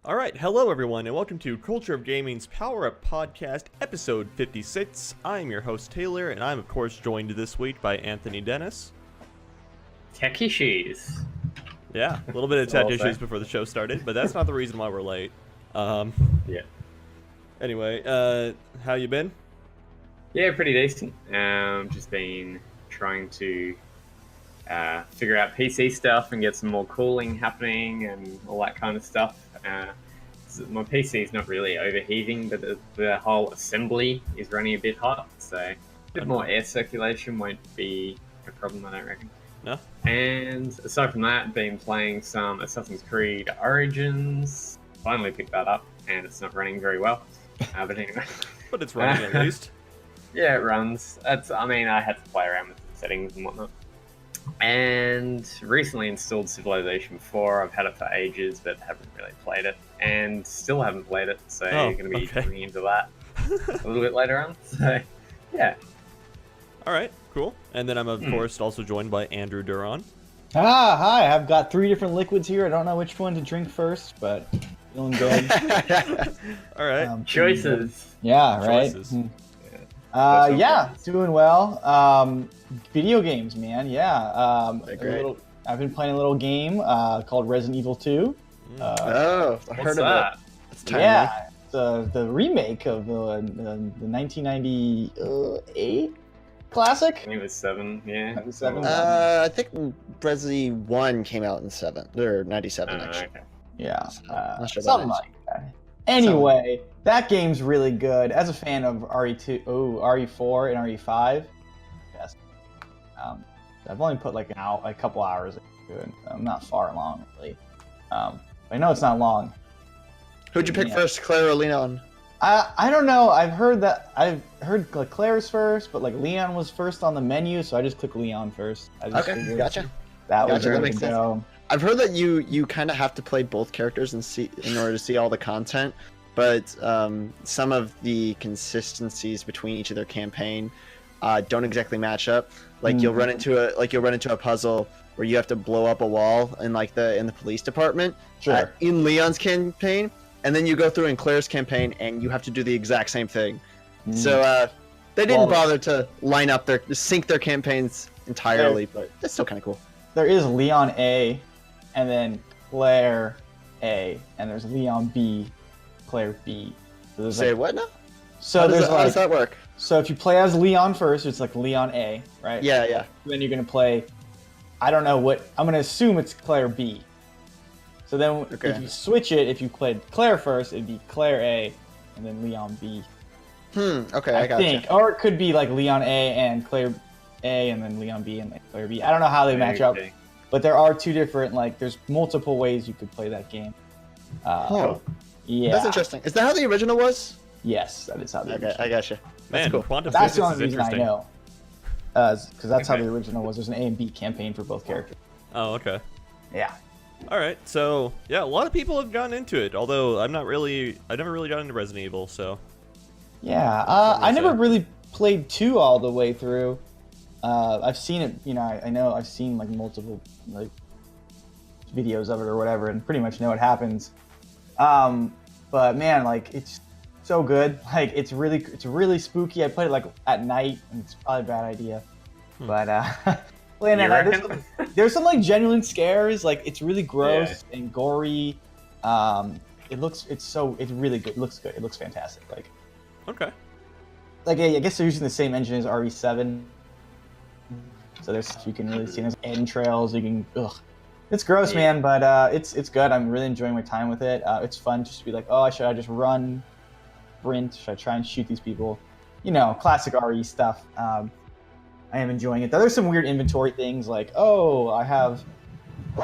All right, hello everyone, and welcome to Culture of Gaming's Power Up Podcast, episode 56. I'm your host Taylor, and I'm of course joined this week by Anthony Dennis. Tech issues. Yeah, a little bit of tech issues before the show started, but that's not the reason why we're late. Yeah. Anyway, how you been? Yeah, pretty decent. Just been trying to figure out PC stuff and get some more cooling happening and all that kind of stuff. So my PC is not really overheating, but the whole assembly is running a bit hot, so a bit more air circulation won't be a problem, I don't reckon. No? And aside from that, been playing some Assassins Creed Origins. Finally picked that up, and it's not running very well. But anyway. But it's running at least. Yeah, it runs. I had to play around with the settings and whatnot. And recently installed Civilization 4. I've had it for ages, but haven't really played it. And still haven't played it, so you're going to be getting into that a little bit later on. So, yeah. All right, cool. And then I'm, of course, also joined by Andrew Duron. Hi. I've got 3 different liquids here. I don't know which one to drink first, but feeling good. All right. Choices. Yeah, right? Choices. Doing well. Video games, man. Yeah. I've been playing a little game called Resident Evil 2. I heard of that? It's timely. Yeah, it's the remake of the 1998 classic. I think it was 7, yeah. 97. I think Resident 1 came out in 97 actually. Okay. Yeah, not sure about something that. like that. Anyway, that game's really good. As a fan of RE4 and RE5, yes. I've only put like a couple hours into it. I'm not far along, really. I know it's not long. Who'd you pick first, Claire or Leon? I don't know. I've heard like Claire's first, but like Leon was first on the menu, so I just clicked Leon first. Okay, gotcha. That was That ready makes to go. I've heard that you kind of have to play both characters in order to see all the content, but some of the consistencies between each of their campaign don't exactly match up. Like you'll run into a puzzle where you have to blow up a wall in the police department. Sure. In Leon's campaign, and then you go through in Claire's campaign and you have to do the exact same thing. So they didn't bother to sync their campaigns entirely, but it's still kind of cool. There is Leon A, and then Claire A, and there's Leon B, Claire B. So there's what now? So how does that work? So if you play as Leon first, it's like Leon A, right? Yeah. Then you're gonna play. I don't know what. I'm gonna assume it's Claire B. So then if you switch it, if you played Claire first, it'd be Claire A, and then Leon B. Okay, I think. gotcha. Or it could be like Leon A and Claire A, and then Leon B and then Claire B. I don't know how they match up, but there are 2 different. There's multiple ways you could play that game. Yeah. That's interesting. Is that how the original was? Yes, that is how the original. I gotcha. Man, That's cool. quantum That's physics the only is reason I interesting. know. Because that's how the original was. There's an A and B campaign for both characters. Oh, okay. Yeah. All right, so yeah, a lot of people have gotten into it. Although I never really got into Resident Evil, so. Yeah, I never really played 2 all the way through. I've seen it, I know I've seen multiple videos of it or whatever, and pretty much know what happens. But man, it's so good. It's really spooky. I played it at night, and it's probably a bad idea. But playing at night, there's some genuine scares. It's really gross and gory. It's really good. It looks good. It looks fantastic. Okay. I guess they're using the same engine as RE7. So you can really see there's entrails. You can, it's gross, man, but it's good. I'm really enjoying my time with it. It's fun just to be should I just run, sprint? Should I try and shoot these people? Classic RE stuff. I am enjoying it. There's some weird inventory things I have,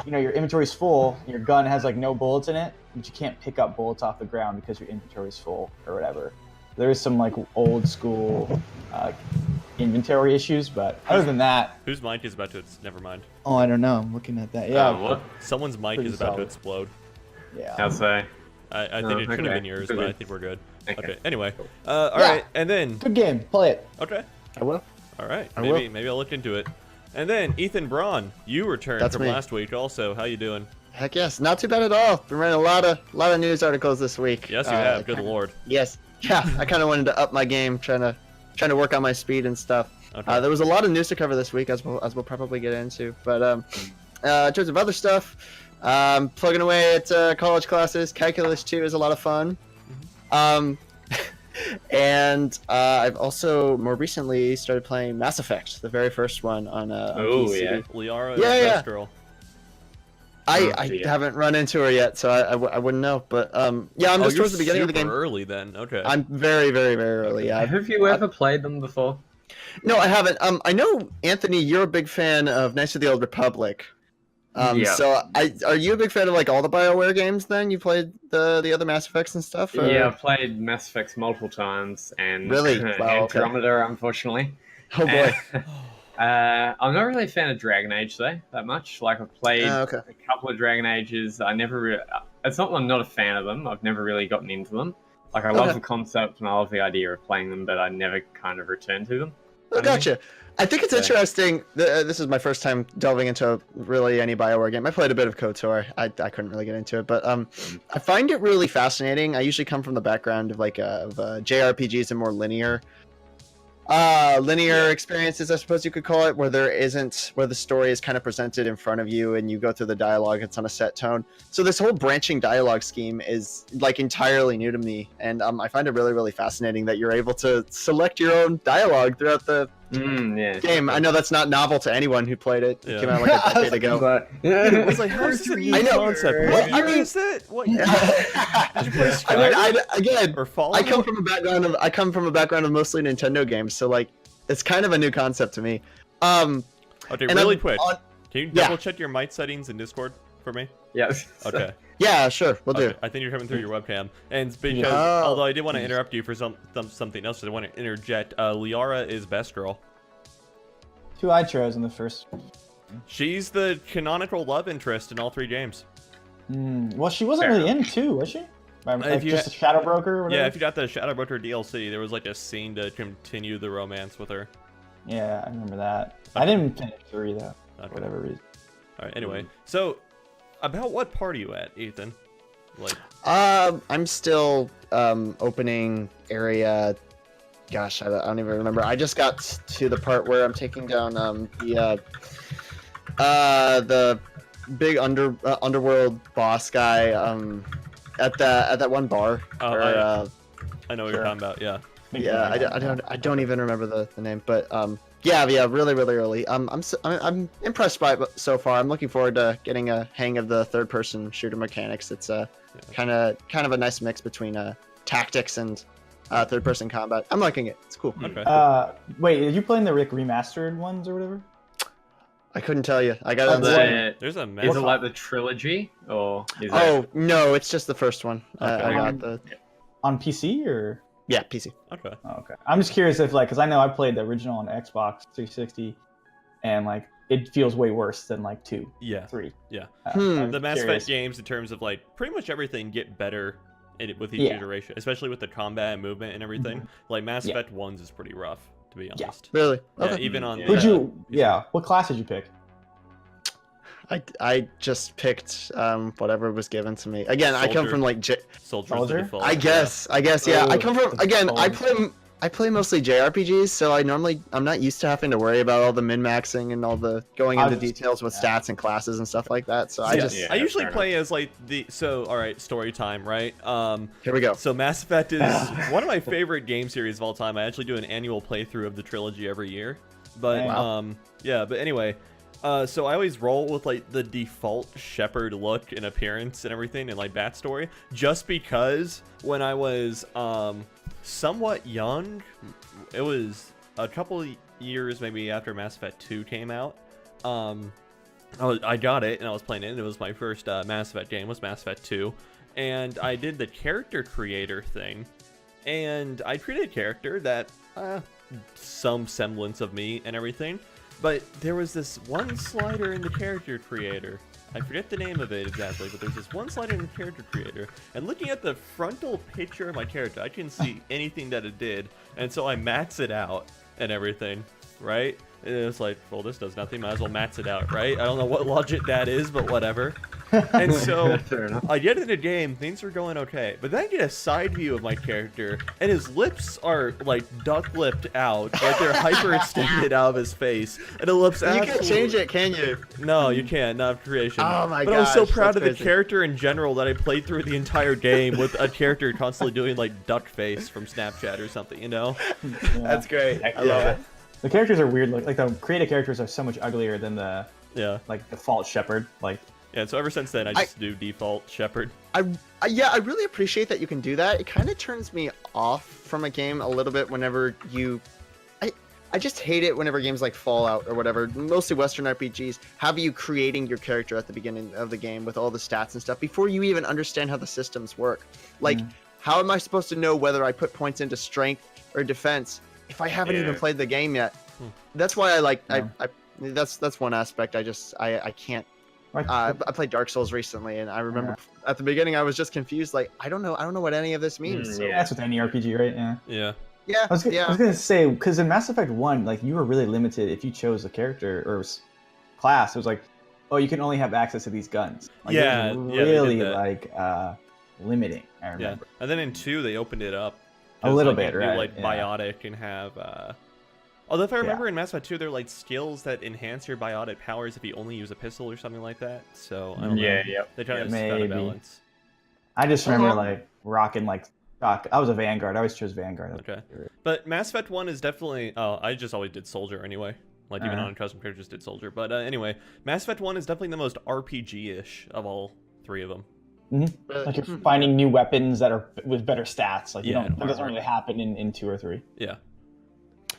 your inventory's full. Your gun has no bullets in it, but you can't pick up bullets off the ground because your inventory's full or whatever. There is some old school inventory issues, but other than that, Whose mic is about to? Never mind. oh, I don't know. I'm looking at that. Yeah. What? Someone's mic Pretty is about to solid. explode. Yeah. I'll say. I think it could have been yours, but I think we're good. Okay. Anyway, all right, and then Good game. Play it. okay, I will. all right, I maybe I'll look into it. And then Ethan Braun, you returned That's from me. last week. Also, how you doing? Heck yes, not too bad at all. Been writing a lot of news articles this week. Yes, you have. Good lord. Yes, yeah. I kind of wanted to up my game, trying to work on my speed and stuff. Okay. There was a lot of news to cover this week, as we'll probably get into. But in terms of other stuff, plugging away at college classes. Calculus 2 is a lot of fun. And I've also more recently started playing Mass Effect, the very first one on PC. yeah. Liara is best girl. I haven't run into her yet, so I wouldn't know. But yeah, I'm just towards the beginning of the game. Early then. Okay. I'm very, very, very early. Yeah. Have you ever played them before? No, I haven't. I know, Anthony, you're a big fan of Knights of the Old Republic. Yeah. So are you a big fan of like all the Bioware games then? You played the other Mass Effects and stuff? Or? Yeah, I've played Mass Effects multiple times, and Really? Wow, okay. Andromeda, unfortunately. Oh boy. I'm not really a fan of Dragon Age though, that much. Like I've played a couple of Dragon Ages. I never really. It's not that I'm not a fan of them. I've never really gotten into them. Like I love the concept and I love the idea of playing them, but I never kind of returned to them. Oh, gotcha. I think it's interesting. This is my first time delving into really any Bioware game. I played a bit of KOTOR. I couldn't really get into it, but I find it really fascinating. I usually come from the background of JRPGs and more linear experiences, I suppose you could call it, where the story is kind of presented in front of you and you go through the dialogue. It's on a set tone. So this whole branching dialogue scheme is like entirely new to me, and I find it really, really fascinating that you're able to select your own dialogue throughout the game. I know that's not novel to anyone who played it. It came out like a decade ago. It was like, how is this a new concept? What year is it? What year? Did you play Skyrim? Or Fallout? I come from a background of mostly Nintendo games, so like it's kind of a new concept to me. Okay, really quick. Can you double check your mic settings in Discord for me? Yes. Okay. Yeah, sure, we'll do. I think you're coming through your webcam, and because although I did want to interrupt you for something else, I want to interject. Liara is best girl. Who I chose in the first. She's the canonical love interest in all 3 games. Well, she wasn't really in 2, was she? Just a Shadow Broker or whatever? Yeah, if you got the Shadow Broker DLC, there was like a scene to continue the romance with her. Yeah, I remember that. Okay. I didn't finish 3 though, for whatever reason. All right. Anyway, so about what part are you at, Ethan? Like, I'm still opening area. Gosh, I don't even remember. I just got to the part where I'm taking down the big underworld boss guy at that one bar. I know what you're talking about. Yeah. Yeah, I don't even remember the name, but yeah, really, really early. I'm impressed by it so far. I'm looking forward to getting a hang of the third-person shooter mechanics. It's kind of a nice mix between tactics and third-person combat. I'm liking it. It's cool. Okay. Wait, are you playing the remastered ones or whatever? I couldn't tell you. I got there's a Is it like the trilogy or? Is no, it's just the first one. Okay. I got the on PC or. Yeah, PC. Okay. Oh, okay. I'm just curious if because I know I played the original on Xbox 360, and it feels way worse than 2. Yeah. 3. Yeah. The Mass Effect games, in terms of pretty much everything, get better with each iteration, especially with the combat and movement and everything. Like Mass Effect 1's is pretty rough, to be honest. Yeah. Really? Yeah, Okay. even on. What class did you pick? I just picked whatever was given to me. Again, Soldier. I come from Soldier? I guess, yeah. I come from I play mostly JRPGs, so I'm not used to having to worry about all the min-maxing and all the going into details with stats and classes and stuff like that. So I usually play as all right, story time, right? Here we go. So Mass Effect is one of my favorite game series of all time. I actually do an annual playthrough of the trilogy every year. But but anyway, so I always roll with the default Shepard look and appearance and everything and backstory, just because when I was somewhat young, it was a couple of years maybe after Mass Effect 2 came out. I got it and I was playing it, and it was my first Mass Effect game, was Mass Effect 2, and I did the character creator thing, and I created a character that some semblance of me and everything. But there was this one slider in the character creator. I forget the name of it exactly, but there's this one slider in the character creator. And looking at the frontal picture of my character, I couldn't see anything that it did. And so I maxed it out and everything, right? And it was like, well, this does nothing. Might as well max it out, right? I don't know what logic that is, but whatever. And so Fair enough. I get in the game, things are going okay, but then I get a side view of my character, and his lips are like duck-lipped out, like they're hyper-extended out of his face, and it looks You can't change it, can you? No, you can't, not creation. Oh my But I was so gosh, proud that's of the crazy. character in general that I played through the entire game with a character constantly doing like duck face from Snapchat or something, you know? That's great. Heck I love yeah. it. The characters are weird. Like the creative characters are so much uglier than the Yeah. like default Shepherd. Like Yeah, so ever since then, I just do default Shepherd. Yeah, I really appreciate that you can do that. It kind of turns me off from a game a little bit whenever you... I just hate it whenever games like Fallout or whatever, mostly Western RPGs, have you creating your character at the beginning of the game with all the stats and stuff before you even understand how the systems work. Like, how am I supposed to know whether I put points into strength or defense if I haven't even played the game yet? That's why I like... That's one aspect I can't... I played Dark Souls recently, and I remember at the beginning I was just confused. Like, I don't know what any of this means. So, that's with any RPG, right? Yeah. Yeah. yeah, I was gonna say, because in Mass Effect 1, like you were really limited if you chose a character or class. It was like, oh, you can only have access to these guns. Like, Yeah, it was yeah, they did really that. like limiting. I Yeah. remember. And then in 2, they opened it up. A 'Cause, little like, bit, you can do, right? like Yeah. biotic and have... Although if I remember in Mass Effect 2, there are like skills that enhance your biotic powers if you only use a pistol or something like that. So I don't know. Yeah, yep. They try to Maybe. balance. I just remember like rocking like shock. I was a Vanguard. I always chose Vanguard. Okay. But Mass Effect 1 is definitely... Oh, I just always did Soldier anyway. Like, even on custom characters did Soldier. But anyway, Mass Effect 1 is definitely the most RPG-ish of all 3 of them. Mm-hmm. Like you're finding new weapons that are with better stats. Like Yeah, that doesn't really happen in 2 or 3. Yeah.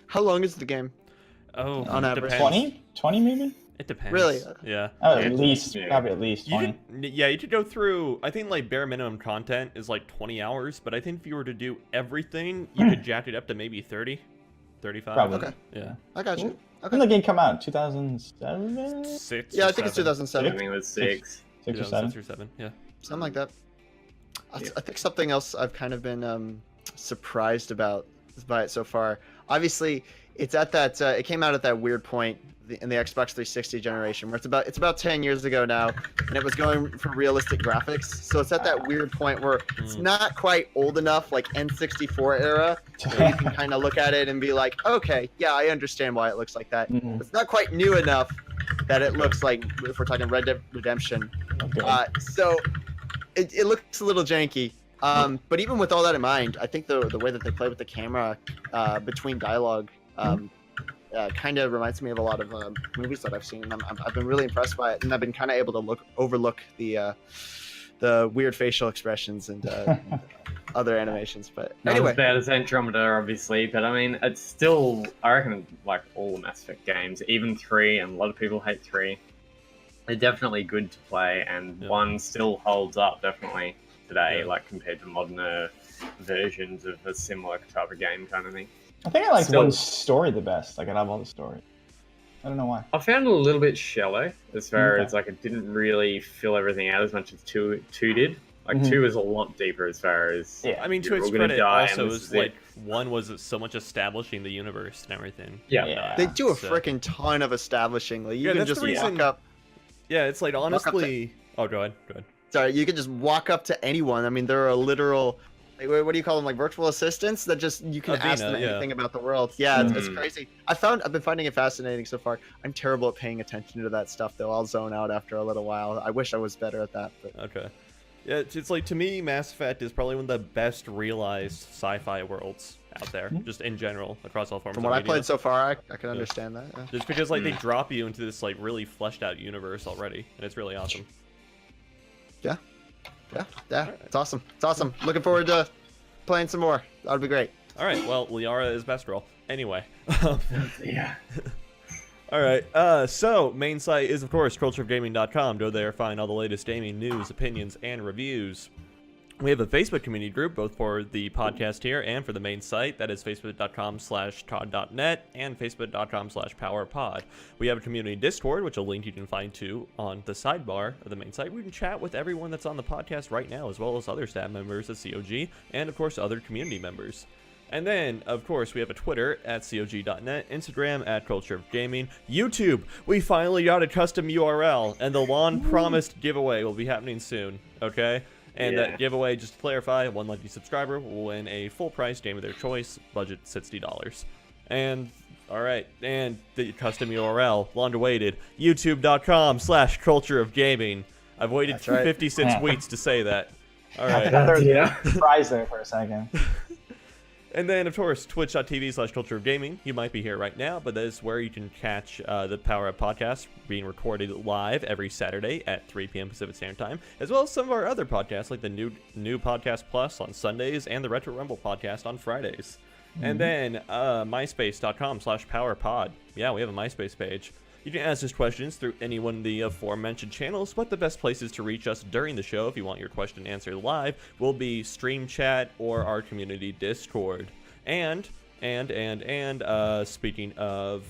How long is the game? Oh, On average. depends. 20 maybe? It depends. Really? Yeah. Oh, Yeah. at least, Yeah. probably at least 20. You could go through, I think like bare minimum content is like 20 hours, but I think if you were to do everything, you could jack it up to maybe 30, 35. Probably. Okay. Yeah. I got you. When did the game come out? 2007? 6 Yeah, or I think it's 7. I 2007, think it was 6. 6 or 6 7? or 7, yeah. something like that. I think something else I've kind of been surprised about by it so far. Obviously, it's at that. It came out at that weird point in the Xbox 360 generation, where it's about 10 years ago now, and it was going for realistic graphics. So it's at that weird point where it's not quite old enough, like N64 era, where you can kind of look at it and be like, okay, yeah, I understand why it looks like that. Mhm. It's not quite new enough that it looks like, if we're talking Red Dead Redemption. Okay. So it looks a little janky. But even with all that in mind, I think the way that they play with the camera between dialogue kind of reminds me of a lot of movies that I've seen. I've been really impressed by it, and I've been kind of able to overlook the weird facial expressions and other animations. But Not anyway, as bad as Andromeda, obviously, but I mean, it's still, I reckon, like all Mass Effect games, even 3, and a lot of people hate 3, they're definitely good to play, and 1 still holds up, definitely, today, like, compared to modern versions of a similar type of game kind of thing. I think I like Still- one's story the best. Like I love all the story. I don't know why. I found it a little bit shallow, as far Okay. as, like, it didn't really fill everything out as much as 2 did. Like, 2 is a lot deeper as far as... Yeah. I mean, to You're its all gonna credit, die, also, and it this was is it. like 1 was so much establishing the universe and everything. Yeah. Yeah. they do a So- freaking ton of establishing. Like, you Yeah, can that's just the reason- walk up. Yeah, it's like, up to- honestly... Oh, go ahead. Sorry, you can just walk up to anyone. I mean, there are literal, like, what do you call them, like virtual assistants that just you can ask them Avena, yeah. anything about the world. Yeah, it's Mhm. crazy. I've been finding it fascinating so far. I'm terrible at paying attention to that stuff though. I'll zone out after a little while. I wish I was better at that. But Okay. Yeah, it's like, to me, Mass Effect is probably one of the best realized sci-fi worlds out there, just in general, across all forms from of what I media. played so far, I can understand that. Yeah. Just because, like, they drop you into this, like, really fleshed out universe already, and it's really awesome. Yeah, it's awesome. It's awesome. Looking forward to playing some more. That would be great. All right, well, Liara is best roll. Anyway. Yeah. All right, so main site is, of course, cultureofgaming.com. Go there, find all the latest gaming news, opinions, and reviews. We have a Facebook community group, both for the podcast here and for the main site. That is facebook.com/todd.net and facebook.com/powerpod. We have a community Discord, which a link you can find to on the sidebar of the main site. We can chat with everyone that's on the podcast right now, as well as other staff members of COG, and, of course, other community members. And then, of course, we have a Twitter at cog.net, Instagram at Culture of Gaming, YouTube. We finally got a custom URL, and the long-promised giveaway will be happening soon, okay? And that giveaway, just to clarify, one lucky subscriber will win a full-price game of their choice, budget $60. And, alright, and the custom URL, long-awaited, youtube.com/Culture of Gaming. I've waited 56 weeks to say that. Alright. Surprise there for a second. And then, of course, twitch.tv/Culture of Gaming. You might be here right now, but that is where you can catch the Power Up podcast being recorded live every Saturday at 3 p.m. Pacific Standard Time, as well as some of our other podcasts, like the new Podcast Plus on Sundays and the Retro Rumble podcast on Fridays. And then myspace.com/PowerPod. Yeah, we have a MySpace page. You can ask us questions through any one of the aforementioned channels, but the best places to reach us during the show, if you want your question answered live, will be Stream Chat or our community Discord. And speaking of,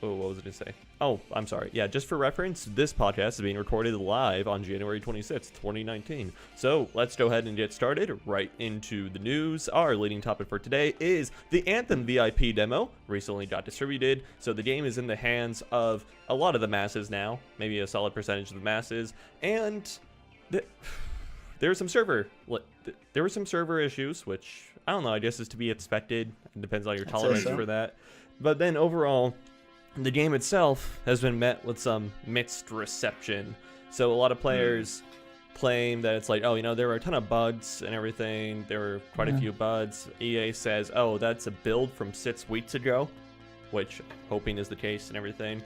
what was it to say? Oh, I'm sorry. Yeah, just for reference, this podcast is being recorded live on January 26th, 2019. So let's go ahead and get started right into the news. Our leading topic for today is the Anthem VIP demo. Recently got distributed, so the game is in the hands of a lot of the masses now, maybe a solid percentage of the masses, and there were some server issues, which I don't know, I guess is to be expected. It depends on your tolerance for that. But then overall, the game itself has been met with some mixed reception. So a lot of players claim that it's like, oh, you know, there were a ton of bugs and everything. There were quite a few bugs. EA says, oh, that's a build from 6 weeks ago, which hoping is the case and everything.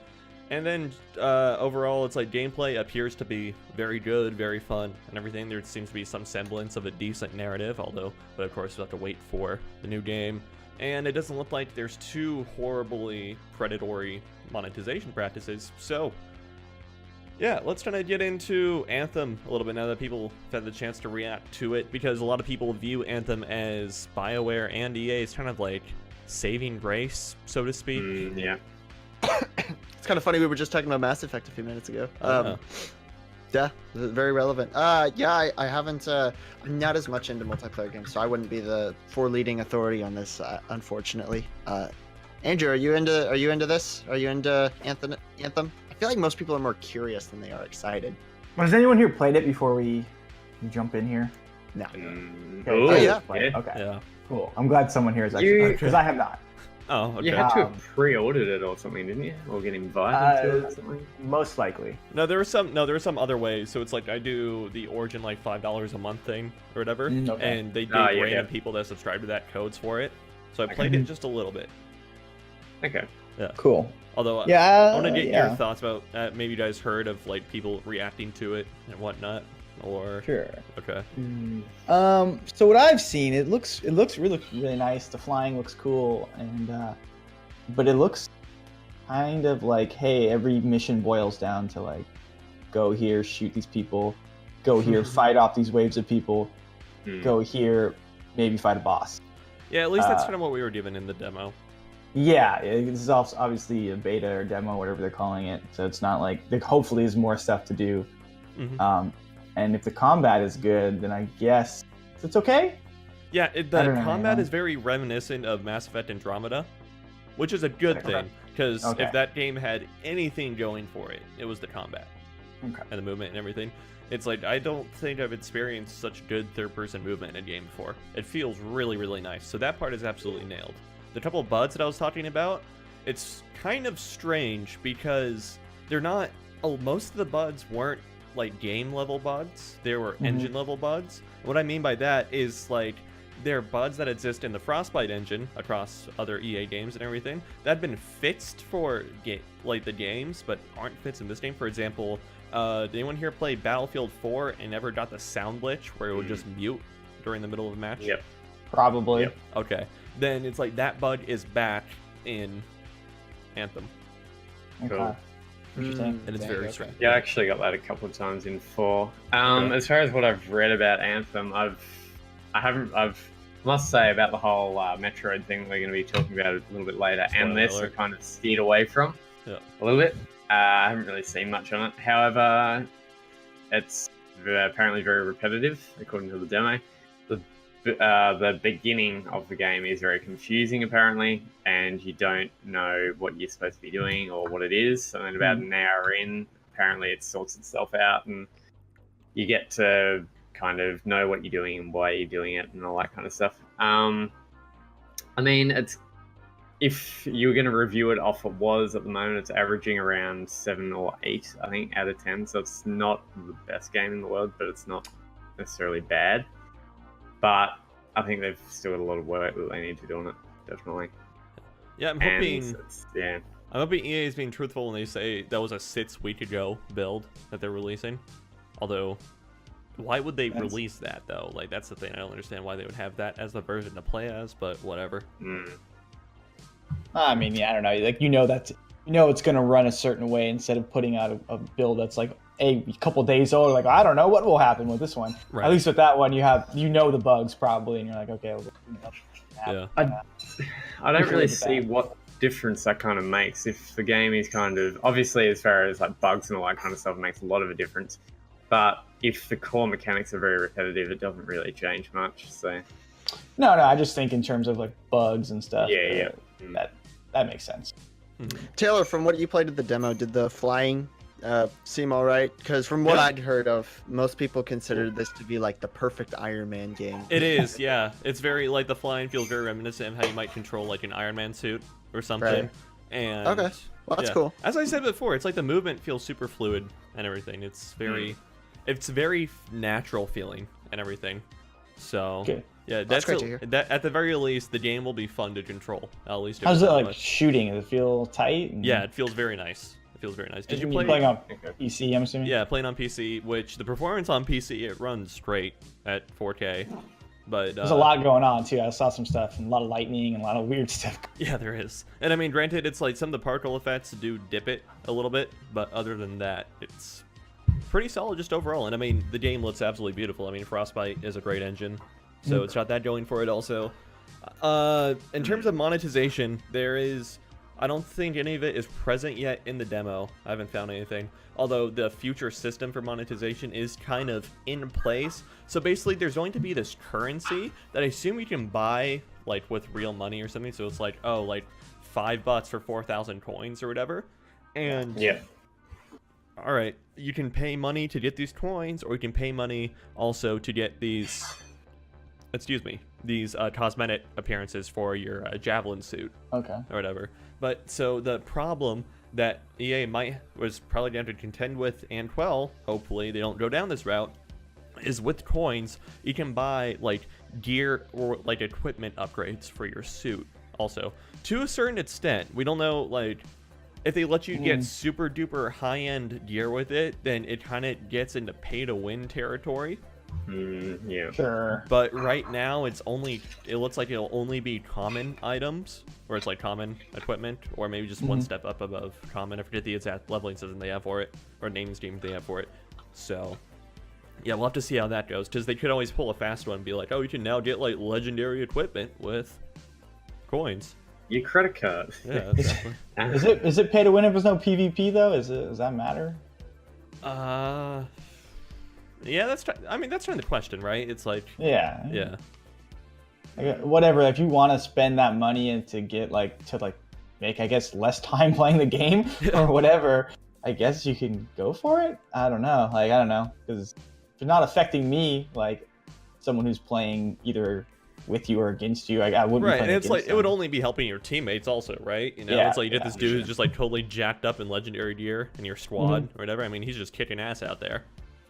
And then overall, it's like gameplay appears to be very good, very fun and everything. There seems to be some semblance of a decent narrative, but of course we'll have to wait for the new game. And it doesn't look like there's too horribly predatory monetization practices. So, yeah, let's try to get into Anthem a little bit now that people have had the chance to react to it, because a lot of people view Anthem as Bioware and EA as kind of like saving grace, so to speak. Yeah. It's kind of funny, we were just talking about Mass Effect a few minutes ago. Yeah, very relevant. Yeah, I haven't. I'm not as much into multiplayer games, so I wouldn't be the leading authority on this, unfortunately. Andrew, are you into this? Are you into Anthem? I feel like most people are more curious than they are excited. Has anyone here played it before we jump in here? No. Oh yeah. Okay. Yeah. Cool. I'm glad someone here is actually, because I have not. Oh, okay. You had to have pre-ordered it or something, didn't you? Or get invited to it or something? Most likely. No, there were some other ways. So it's like I do the Origin like $5 a month thing or whatever, and they gave random people that subscribe to that codes for it. So I played it just a little bit. Okay. Yeah. Cool. Although I want to get your thoughts about maybe you guys heard of like people reacting to it and whatnot, or Sure. Okay. So what I've seen, it looks really nice. The flying looks cool, and But it looks kind of like, hey, every mission boils down to like, go here, shoot these people, go here, fight off these waves of people, go here, maybe fight a boss. Yeah, at least that's kind of what we were given in the demo. Yeah, this is obviously a beta or demo, whatever they're calling it. So it's not like, hopefully there's more stuff to do. And if the combat is good, then I guess it's okay. Yeah, the combat is very reminiscent of Mass Effect Andromeda, which is a good thing, because if that game had anything going for it, it was the combat and the movement and everything. It's like, I don't think I've experienced such good third-person movement in a game before. It feels really, really nice. So that part is absolutely nailed. The couple of bugs that I was talking about, it's kind of strange because they're not... most of the bugs weren't like game level bugs. They were engine level bugs. What I mean by that is like they're bugs that exist in the Frostbite engine across other EA games and everything that have been fixed for the games, but aren't fixed in this game. For example, did anyone here play Battlefield 4 and ever got the sound glitch where it would just mute during the middle of a match? Yep. Probably. Yep. Okay. Then it's like that bug is back in Anthem. Cool. Interesting. And it's very strange. Yeah, I actually got that a couple of times in 4. As far as what I've read about Anthem, I must say about the whole Metroid thing we're going to be talking about a little bit later, and this I kind of steered away from a little bit. I haven't really seen much on it. However, it's apparently very repetitive, according to the demo. The the beginning of the game is very confusing apparently, and you don't know what you're supposed to be doing or what it is. And then about an hour in, apparently it sorts itself out, and you get to kind of know what you're doing and why you're doing it and all that kind of stuff. I mean, if you were going to review it off what was at the moment, it's averaging around 7 or 8, I think, out of 10. So it's not the best game in the world, but it's not necessarily bad. But I think they've still got a lot of work that they need to do on it, definitely. Yeah, I'm hoping EA is being truthful when they say that was a 6 week ago build that they're releasing. Although, why would they release that though? Like, that's the thing. I don't understand why they would have that as the version to play as, but whatever. I mean, yeah, I don't know. Like, it's gonna run a certain way instead of putting out a build that's like a couple days old. Like, I don't know what will happen with this one. Right. At least with that one, the bugs probably, and you're like, okay. Yeah. I don't really see what difference that kind of makes. If the game is kind of, obviously, as far as like bugs and all that kind of stuff, it makes a lot of a difference. But if the core mechanics are very repetitive, it doesn't really change much. So. No, I just think in terms of like bugs and stuff. Yeah. That makes sense. Taylor, from what you played at the demo, did the flying seem all right? Because from what I'd heard of, most people considered this to be like the perfect Iron Man game. It is, yeah. It's very, like, the flying feels very reminiscent of how you might control, like, an Iron Man suit or something. Right. And okay, well, that's cool. As I said before, it's like the movement feels super fluid and everything. It's very natural feeling and everything. So, yeah, that's great to hear. At the very least, the game will be fun to control. At least. How's it like shooting? Does it feel tight? Yeah, it feels very nice. Did you play playing on PC? I'm assuming. Yeah, playing on PC, which the performance on PC, it runs great at 4K. But there's a lot going on too. I saw some stuff and a lot of lightning and a lot of weird stuff. Yeah, there is. And I mean, granted, it's like some of the particle effects do dip it a little bit, but other than that, it's pretty solid just overall. And I mean, the game looks absolutely beautiful. I mean, Frostbite is a great engine, so it's got that going for it also. In terms of monetization, I don't think any of it is present yet in the demo. I haven't found anything. Although the future system for monetization is kind of in place. So basically there's going to be this currency that I assume you can buy like with real money or something. So it's like, oh, like $5 for 4,000 coins or whatever. And yeah. All right, you can pay money to get these coins, or you can pay money also to get these cosmetic appearances for your javelin suit. Okay. Or whatever. But so the problem that EA was probably going to contend with, and well, hopefully they don't go down this route, is with coins, you can buy like gear or like equipment upgrades for your suit also. To a certain extent, we don't know, like, if they let you get super duper high-end gear with it, then it kind of gets into pay-to-win territory. Yeah. Sure. But right now, it looks like it'll only be common items, or it's like common equipment, or maybe just one step up above common. I forget the exact leveling system they have for it, or naming scheme they have for it. So, yeah, we'll have to see how that goes, because they could always pull a fast one and be like, oh, you can now get like legendary equipment with coins. Your credit card. Yeah, exactly. Is it pay to win if there's no PvP though? Does that matter? Yeah, that's kind of the question, right? It's like, yeah. Whatever. If you want to spend that money and to get to make, I guess, less time playing the game or whatever, I guess you can go for it. I don't know. Because if it's not affecting me, like someone who's playing either with you or against you, I wouldn't. Right, and it's like them. It would only be helping your teammates also, right? You know, it's like you get this dude who's just like totally jacked up in legendary gear in your squad or whatever. I mean, he's just kicking ass out there.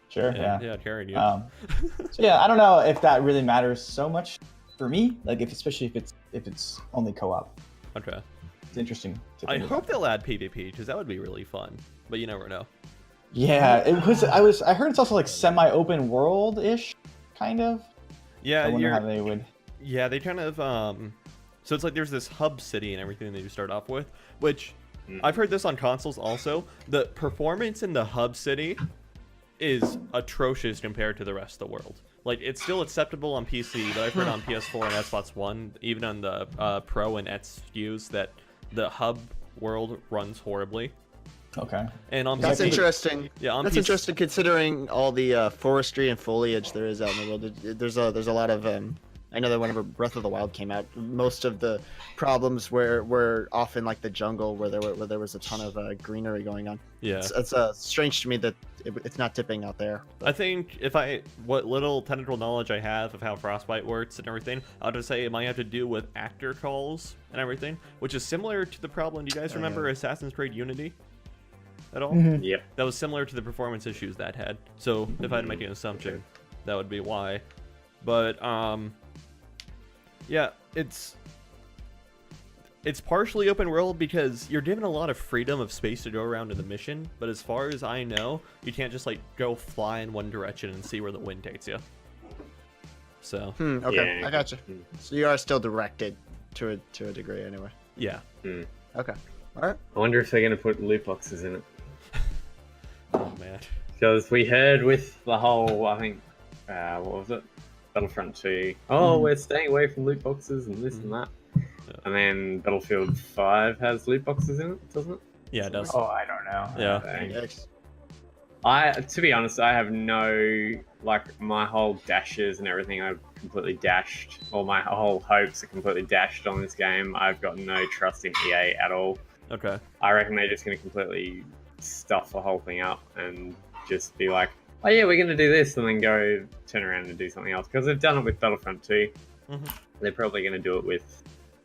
Sure. Yeah, carrying you. So yeah, I don't know if that really matters so much for me. Like, especially if it's only co-op. Okay. It's interesting. I hope they'll add PvP, because that would be really fun. But you never know. Yeah, it was. I heard it's also like semi-open world-ish, kind of. Yeah, I wonder how they would. Yeah, they kind of. So it's like there's this hub city and everything that you start off with, which I've heard this on consoles also. The performance in the hub city is atrocious compared to the rest of the world. Like, it's still acceptable on PC, but I've heard on PS4 and Xbox One, even on the Pro and X SKUs, that the hub world runs horribly. Okay. And on that's PC, interesting. Yeah, on that's interesting considering all the forestry and foliage there is out in the world. There's a lot of I know that whenever Breath of the Wild came out, most of the problems were often like the jungle where there was a ton of greenery going on. Yeah. It's strange to me that it's not tipping out there. I think what little technical knowledge I have of how Frostbite works and everything, I'll just say it might have to do with actor calls and everything, which is similar to the problem. Do you guys remember Assassin's Creed Unity at all? Yep. That was similar to the performance issues that had. So if I had to make an assumption, that would be why. But yeah, it's partially open world because you're given a lot of freedom of space to go around in the mission, but as far as I know, you can't just like go fly in one direction and see where the wind takes you. So Okay, Yeah. I gotcha. So you are still directed to a degree anyway. yeah. Okay. All right. I wonder if they're going to put loot boxes in it. Oh man. Because we heard with the whole, I think, what was it? Battlefront 2. Oh, we're staying away from loot boxes and this and that. And then Battlefield 5 has loot boxes in it, doesn't it? Yeah, it does. Oh, I don't know. Yeah. Yikes. To be honest, I have no, like, my whole dashes and everything I've completely dashed. All my whole hopes are completely dashed on this game. I've got no trust in EA at all. Okay. I reckon they're just going to completely stuff the whole thing up and just be like, oh yeah, we're going to do this, and then go turn around and do something else. Because they've done it with Battlefront 2. They're probably going to do it with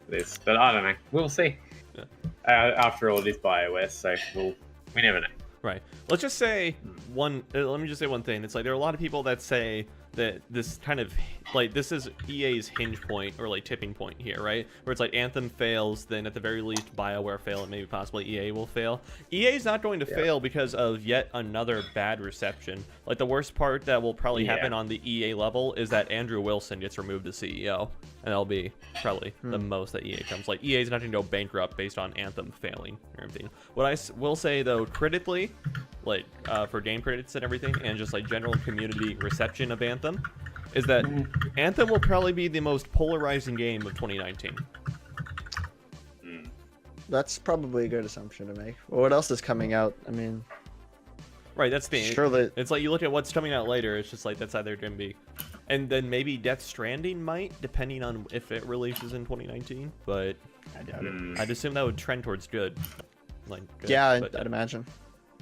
this. But I don't know. We'll see. Yeah. After all, it is Bioware, so we never know. Right. Let's just say let me just say one thing. It's like there are a lot of people that say that this kind of like this is EA's hinge point or like tipping point here, right? Where it's like Anthem fails, then at the very least BioWare fail, and maybe possibly EA will fail. EA is not going to fail because of yet another bad reception. Like the worst part that will probably happen on the EA level is that Andrew Wilson gets removed as CEO, and that'll be probably the most that EA comes. Like EA is not going to go bankrupt based on Anthem failing or everything. What I will say though, critically, like for game critics and everything, and just like general community reception of Anthem, is that Anthem will probably be the most polarizing game of 2019. That's probably a good assumption to make. Well, what else is coming out? I mean, Right, that's the thing. surely. It's like you look at what's coming out later, it's just like that's either going to be, and then maybe Death Stranding might, depending on if it releases in 2019. But I doubt it. I'd assume that would trend towards good. Like good, Yeah, but, I'd imagine.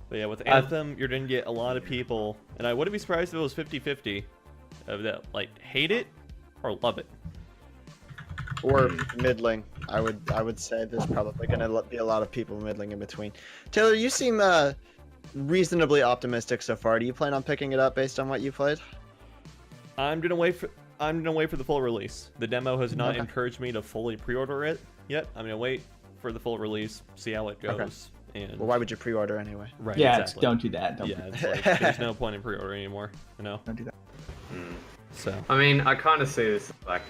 But yeah, with Anthem, you're going to get a lot of people, and I wouldn't be surprised if it was 50-50 of that, like hate it or love it. Or middling. I would say there's probably going to be a lot of people middling in between. Taylor, you seem reasonably optimistic so far. Do you plan on picking it up based on what you played? I'm gonna wait for the full release. The demo has not encouraged me to fully pre-order it yet. I'm gonna wait for the full release, see how it goes. And Well, why would you pre-order anyway? right, Yeah, exactly. don't do that. Don't do Yeah, that. it's like, there's no point in pre-ordering anymore. You know. Don't do that. So I mean, I kind of see this like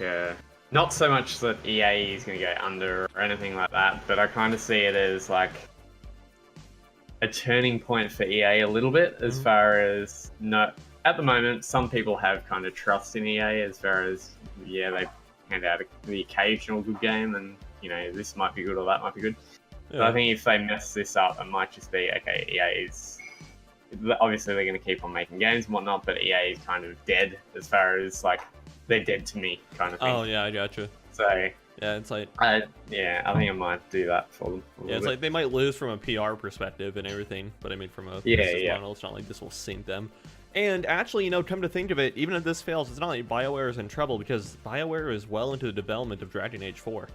not so much that EA is going to go under or anything like that, but I kind of see it as like a turning point for EA a little bit, as far as at the moment, some people have kind of trust in EA as far as they hand out the occasional good game, and this might be good or that might be good. But I think if they mess this up, it might just be okay. EA is obviously they're going to keep on making games and whatnot, but EA is kind of dead as far as like they're dead to me kind of thing. oh yeah, I gotcha. So Yeah, it's like I think I might do that for them. yeah, it's like they might lose from a PR perspective and everything, but I mean from a business model, it's not like this will sink them. And actually, come to think of it, even if this fails, it's not like BioWare is in trouble because BioWare is well into the development of Dragon Age 4.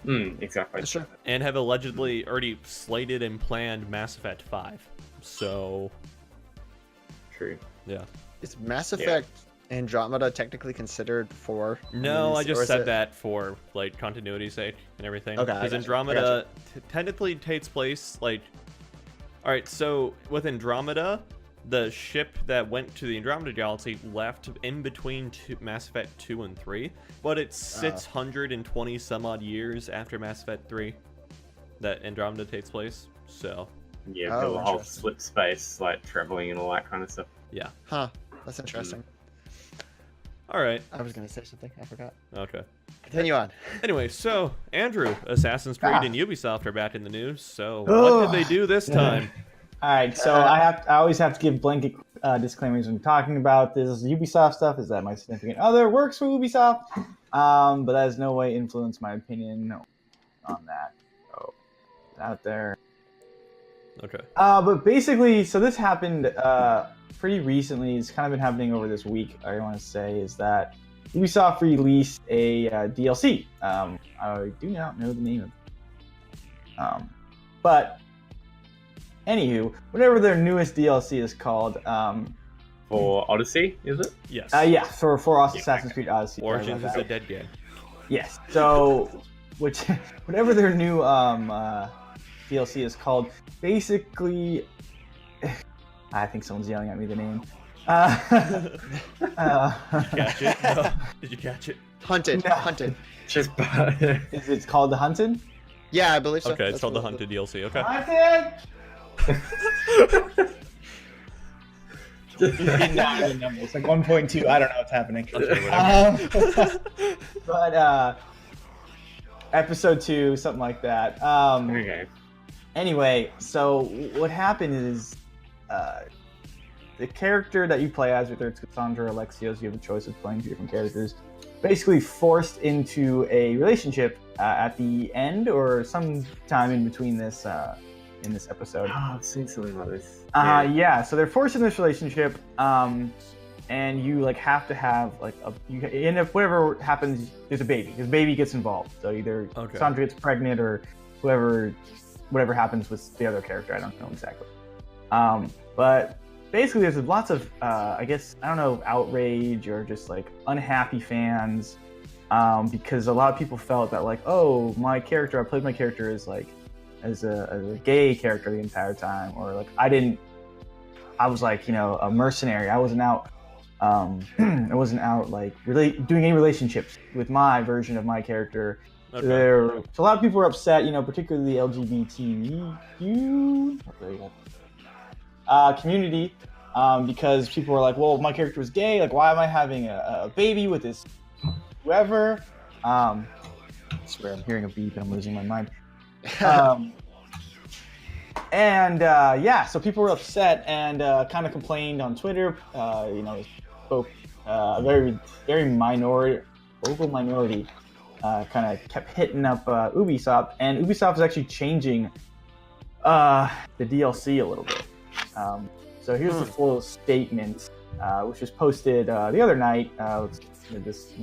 Exactly. Sure. And have allegedly already slated and planned Mass Effect 5. So, True. yeah. Is Mass Effect Andromeda technically considered 4? No, I Or just is said it- that for like continuity's sake and everything. Okay, I Because gotcha, Andromeda technically takes place like. All right, so with Andromeda, the ship that went to the Andromeda Galaxy left in between Mass Effect 2 and 3, but it's 620 some odd years after Mass Effect 3 that Andromeda takes place. So, Yeah, Oh, the whole interesting. slip space, like traveling and all that kind of stuff. yeah. Huh. That's interesting. All right. I was gonna say something. I forgot. Okay. Continue on. Anyway, so Andrew, Assassin's Creed and Ubisoft are back in the news. So Oh, what did they do this time? All right, so I always have to give blanket disclaimers when talking about this Ubisoft stuff is that my significant other works for Ubisoft, but that has no way influenced my opinion on that. So, out there. Okay. But basically, so this happened pretty recently. It's kind of been happening over this week. I want to say is that Ubisoft released a DLC. I do not know the name of it. But anywho, whatever their newest DLC is called. For Odyssey, is it? Yes. Yeah, for Assassin's Creed Odyssey. Origins is a dead game. Yes. So, whatever their new DLC is called, basically, I think someone's yelling at me the name. Did you catch it? No. Did you catch it? Hunted. No. Hunted. Just Is it called The Hunted? Yeah, I believe so. Okay, it's That's called the what it Hunted DLC. Okay. Hunted! Not even number. It's like 1.2. I don't know what's happening. Okay, But episode 2, something like that. Okay. Anyway, so what happened is the character that you play as, whether it's Cassandra or Alexios, you have a choice of playing 2 different characters, basically forced into a relationship at the end or sometime in between this in this episode. Oh, I've seen something like this. Yeah, so they're forced in this relationship, and you like have to have like you end up whatever happens. There's a baby. His baby gets involved. So either Cassandra gets pregnant or whatever happens with the other character. I don't know exactly. But basically, there's lots of I guess I don't know outrage or just like unhappy fans because a lot of people felt that like, oh, I played my character as a gay character the entire time, or like I was like, you know, a mercenary. I wasn't out like really doing any relationships with my version of my character. Okay. So a lot of people were upset, you know, particularly the LGBTQ community, because people were like, well, my character was gay. Like, why am I having a baby with this whoever? I swear I'm hearing a beep and I'm losing my mind. So people were upset and kind of complained on Twitter. You know, spoke a very vocal minority kind of kept hitting up Ubisoft, and Ubisoft is actually changing the DLC a little bit. So here's the full statement, which was posted the other night. Let's get this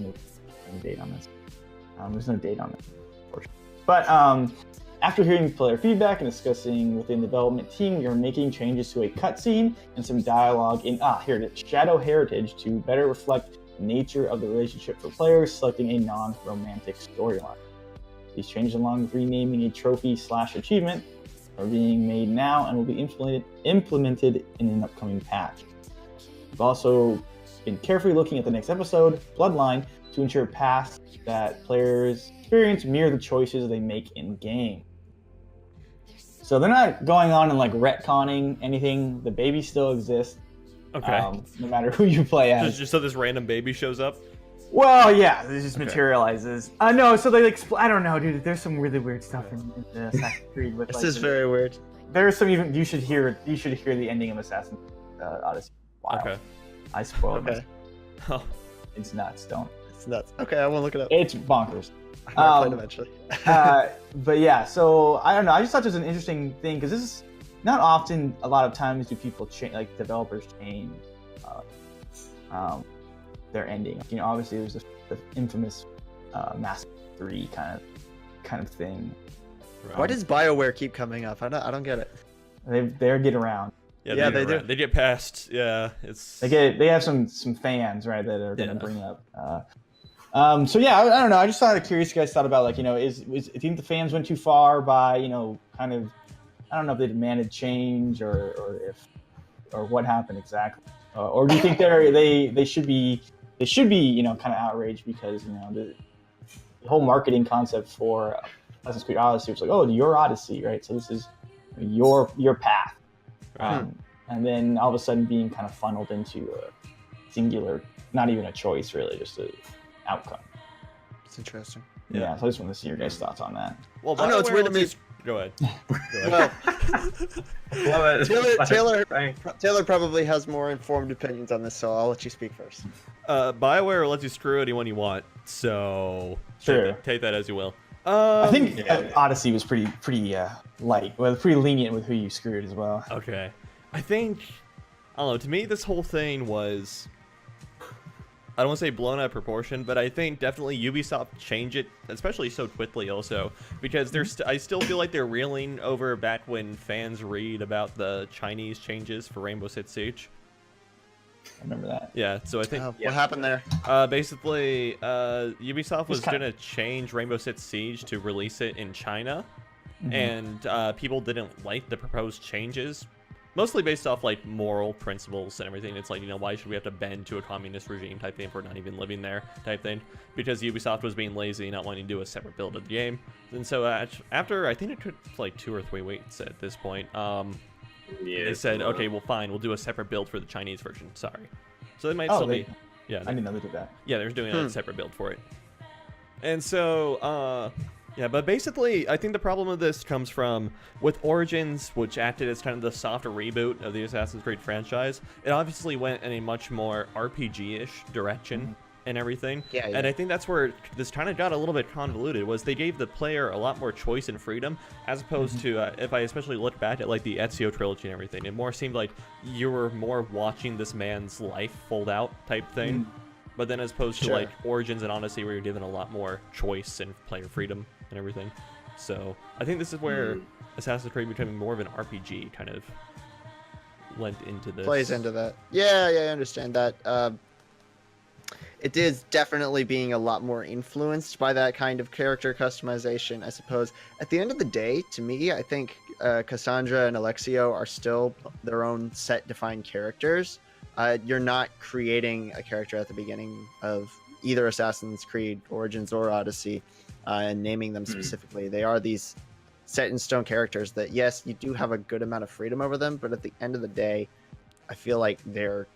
date on this. There's no date on it, unfortunately. But after hearing player feedback and discussing within the development team, we are making changes to a cutscene and some dialogue in here it is, Shadow Heritage to better reflect the nature of the relationship for players, selecting a non-romantic storyline. These changes, along with renaming a trophy/achievement, are being made now and will be implemented in an upcoming patch. We've also been carefully looking at the next episode, Bloodline, to ensure paths that players experience mirror the choices they make in-game. So they're not going on and like retconning anything. The baby still exists. Okay. No matter who you play as. Just so this random baby shows up? Well, yeah, it just materializes. No, so they I don't know, dude. There's some really weird stuff in the Assassin's Creed. With, This is very weird. There's some even you should hear the ending of Assassin's Odyssey. Wow. Okay. I spoiled it. Oh. It's nuts. Don't. It's nuts. Okay, I won't look it up. It's bonkers. I'll play it eventually. But yeah, so I don't know. I just thought it was an interesting thing because this is not often. A lot of times do people change, like developers change their ending. You know, obviously there's the infamous Mass 3 kind of thing. Why does Bioware keep coming up? I don't get it. They get around. Yeah, they do. They get past. Yeah, it's. They have some fans, right, that are going to bring up. So yeah, I don't know. I just thought curious. You guys thought about like, you know, do you think the fans went too far by, you know, kind of, I don't know if they demanded change or what happened exactly, or do you think they should be you know kind of outraged because you know the whole marketing concept for Assassin's Creed Odyssey was like, oh, your Odyssey, right? So this is your path, and then all of a sudden being kind of funneled into a singular, not even a choice really, just a outcome. It's interesting. Yeah, so I just want to see your guys' thoughts on that. Well, I know it's weird to me. Go ahead. Go ahead. Well, Love it. Taylor probably has more informed opinions on this, so I'll let you speak first. Bioware lets you screw anyone you want, so Sure. take that as you will. I think Odyssey was pretty light, well, pretty lenient with who you screwed as well. Okay. I don't know, to me this whole thing was, I don't want to say blown out of proportion, but I think definitely Ubisoft changed it, especially so quickly also, because I still feel like they're reeling over back when fans read about the Chinese changes for Rainbow Six Siege. I remember that. Yeah, so I think... What happened there? Basically, Ubisoft was going to change Rainbow Six Siege to release it in China, and people didn't like the proposed changes, mostly based off, like, moral principles and everything. It's like, why should we have to bend to a communist regime type thing if we're not even living there type thing, because Ubisoft was being lazy, not wanting to do a separate build of the game. And so after, I think it took, like, 2 or 3 weeks at this point, they said, okay, well, fine, we'll do a separate build for the Chinese version. Sorry. So they might still be... Yeah, I didn't know they did that. Yeah, they're doing a separate build for it. And so, yeah, but basically, I think the problem with this comes from, with Origins, which acted as kind of the soft reboot of the Assassin's Creed franchise, it obviously went in a much more RPG-ish direction and everything. Yeah. And I think that's where this kind of got a little bit convoluted, was they gave the player a lot more choice and freedom, as opposed to, if I especially look back at like the Ezio trilogy and everything, it more seemed like you were more watching this man's life fold out type thing. But then as opposed to like Origins and Odyssey, where you're given a lot more choice and player freedom and everything. So I think this is where Assassin's Creed becoming more of an RPG kind of lent into this. Plays into that. Yeah, I understand that. It is definitely being a lot more influenced by that kind of character customization, I suppose. At the end of the day, to me, I think Cassandra and Alexio are still their own set-defined characters. You're not creating a character at the beginning of either Assassin's Creed Origins or Odyssey and naming them specifically. They are these set-in-stone characters that, yes, you do have a good amount of freedom over them, but at the end of the day, I feel like their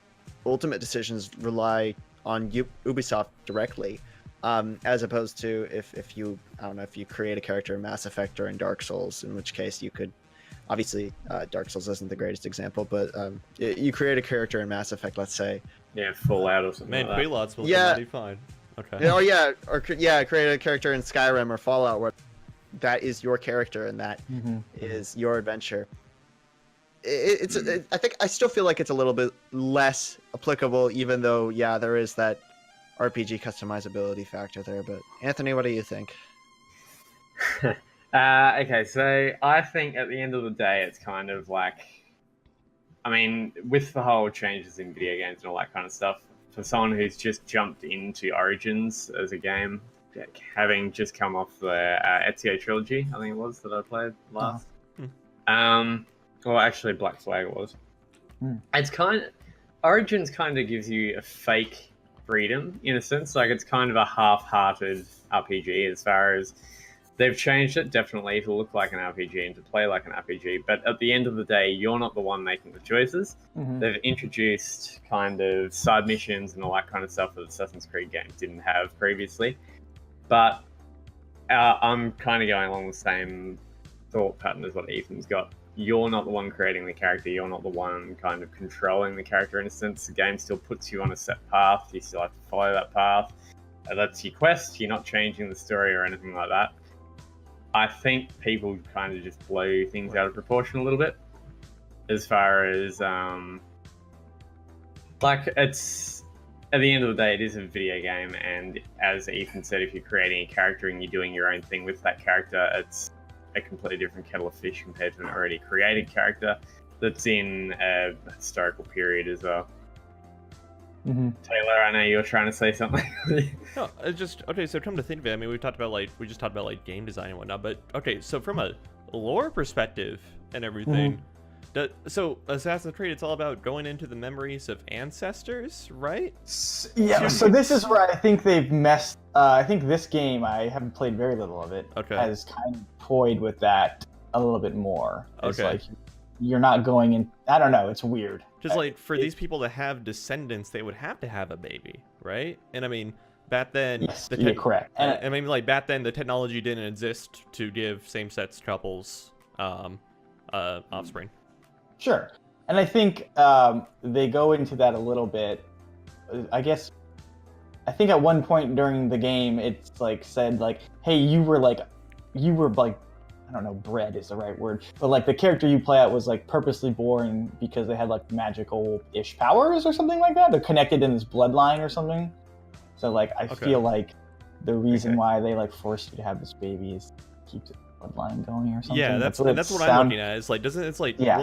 ultimate decisions rely on Ubisoft directly, as opposed to if you, I don't know, if you create a character in Mass Effect or in Dark Souls, in which case you could, obviously Dark Souls isn't the greatest example, but you create a character in Mass Effect, let's say. Yeah, Fallout or something Man, like that. Quaaludes will be fine. Okay. Oh yeah, or create a character in Skyrim or Fallout where that is your character and that is your adventure. I think I still feel like it's a little bit less applicable, even though, yeah, there is that RPG customizability factor there. But Anthony, what do you think? Okay, so I think at the end of the day, it's kind of like, I mean, with the whole changes in video games and all that kind of stuff, for someone who's just jumped into Origins as a game, having just come off the Ezio trilogy, I think it was, that I played last. Well, actually, Black Flag it was. It's Origins kind of gives you a fake freedom, in a sense. Like, it's kind of a half-hearted RPG as far as they've changed it, definitely, to look like an RPG and to play like an RPG. But at the end of the day, you're not the one making the choices. They've introduced kind of side missions and all that kind of stuff that Assassin's Creed games didn't have previously. But I'm kind of going along the same thought pattern as what Ethan's got. You're not the one creating the character. You're not the one kind of controlling the character, in a sense. The game still puts you on a set path. You still have to follow that path. That's your quest. You're not changing the story or anything like that. I think people kind of just blow things out of proportion a little bit, as far as like, it's, at the end of the day, it is a video game, and as Ethan said, if you're creating a character and you're doing your own thing with that character, it's a completely different kettle of fish compared to an already created character that's in a historical period as well. Taylor, I know you're trying to say something. No, it's just, okay, so come to think of it, I mean, we just talked about like game design and whatnot, but okay, so from a lore perspective and everything, so Assassin's Creed, it's all about going into the memories of ancestors, right? Yeah, so this is where I think they've messed. I think this game, I haven't played very little of it, has kind of toyed with that a little bit more. It's like, you're not going in, I don't know, it's weird. Just like, for these people to have descendants, they would have to have a baby, right? And I mean, back then, Yes, you're correct. And I mean, like back then, the technology didn't exist to give same-sex couples offspring. Sure, and I think they go into that a little bit. I think at one point during the game, it's like said like, "Hey, you were like, I don't know, bred is the right word, but like the character you play at was like purposely born because they had like magical-ish powers or something like that. They're connected in this bloodline or something. So like I feel like the reason why they like forced you to have this baby is to keep the bloodline going or something. Yeah, that's what I'm looking at. It's like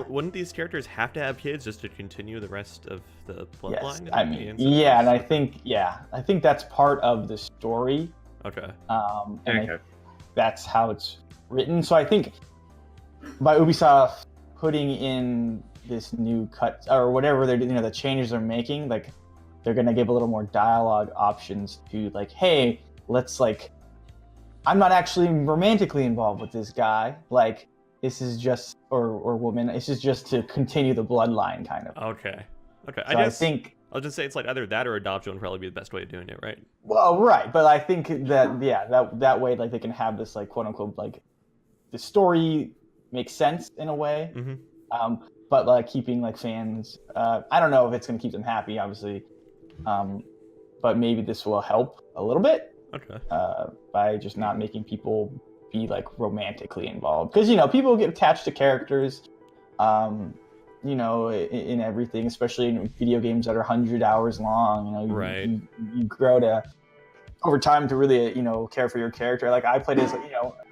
wouldn't these characters have to have kids just to continue the rest of the bloodline? Yes, I mean, yeah, and I think that's part of the story. Okay. That's how it's written. So I think by Ubisoft putting in this new cut or whatever they're doing, the changes they're making, like they're gonna give a little more dialogue options to like, hey, let's like, I'm not actually romantically involved with this guy. Like this is just or woman. This is just to continue the bloodline, kind of. Okay. So I think I'll just say it's like either that or adoption would probably be the best way of doing it, right? Well, right, but I think that that way like they can have this like quote unquote like the story makes sense in a way, but like keeping like fans. I don't know if it's gonna keep them happy, obviously, but maybe this will help a little bit. Okay. By just not making people be like romantically involved, because people get attached to characters, in everything, especially in video games that are 100 hours long. Right. You grow to over time to really care for your character. Like I played as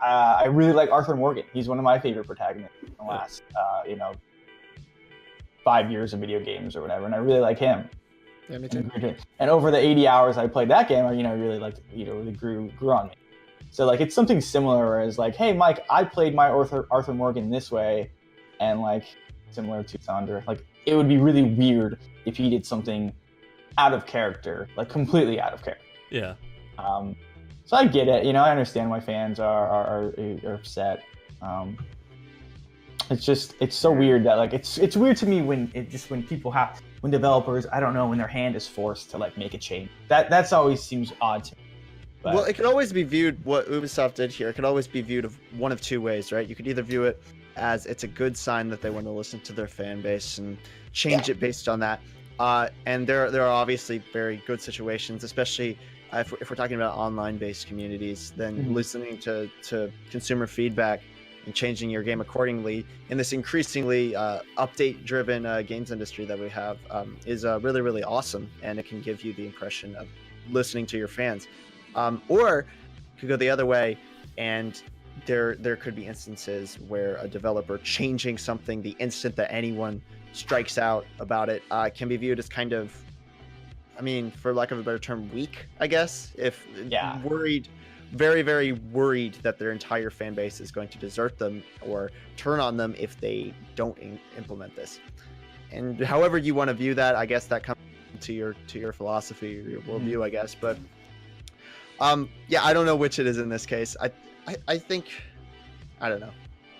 I really like Arthur Morgan. He's one of my favorite protagonists in the last 5 years of video games or whatever, and I really like him. Yeah, me too. And over the 80 hours I played that game, I really liked really grew on me. So like it's something similar as like, hey Mike, I played my Arthur Morgan this way, and like similar to Sandra, like it would be really weird if he did something out of character, like completely out of character. Yeah. So I get it. I understand why fans are upset. It's so weird that like it's weird to me when developers, I don't know, when their hand is forced to like make a change. That's always seems odd to me. But... Well, it could always be viewed, what Ubisoft did here, it could always be viewed of one of two ways, right? You could either view it as it's a good sign that they want to listen to their fan base and change it based on that. And there are obviously very good situations, especially if we're talking about online-based communities, then listening to consumer feedback and changing your game accordingly in this increasingly update-driven games industry that we have is really, really awesome, and it can give you the impression of listening to your fans. Or it could go the other way, and there could be instances where a developer changing something the instant that anyone strikes out about it can be viewed as kind of, I mean, for lack of a better term, weak, I guess. If worried, very, very worried that their entire fan base is going to desert them or turn on them if they don't implement this. And however you want to view that, I guess that comes to your philosophy or your worldview, I guess. But I don't know which it is in this case. I think, I don't know.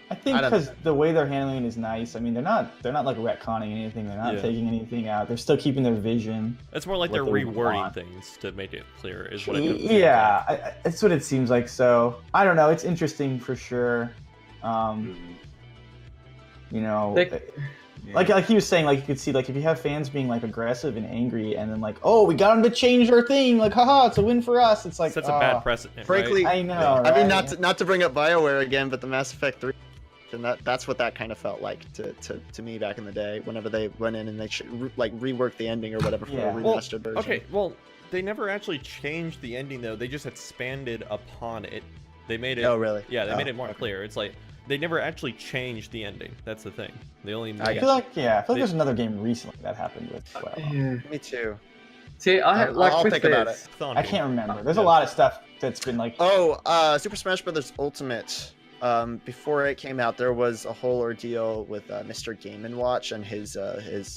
I think because the way they're handling it is nice. I mean, they're not like retconning anything. They're not taking anything out. They're still keeping their vision. It's more like they're rewording things to make it clear. Is what it comes it's what it seems like. So I don't know. It's interesting for sure. Like he was saying, like you could see, like if you have fans being like aggressive and angry, and then like, oh, we got them to change their thing, like, haha, it's a win for us. It's like that's a bad precedent. Frankly, right? I know. I mean, not to bring up Bioware again, but the Mass Effect 3. And that's what that kind of felt like to me back in the day, whenever they went in and they reworked the ending or whatever for a remastered version. Okay, well, they never actually changed the ending though. They just expanded upon it. They made it. Oh, really? Yeah, they made it more clear. It's like they never actually changed the ending. That's the thing. They only. I feel like there's another game recently that happened with. Me too. See, I'll think about it. I can't remember. There's a lot of stuff that's been like. Super Smash Bros. Ultimate. Before it came out, there was a whole ordeal with Mr. Game & Watch and his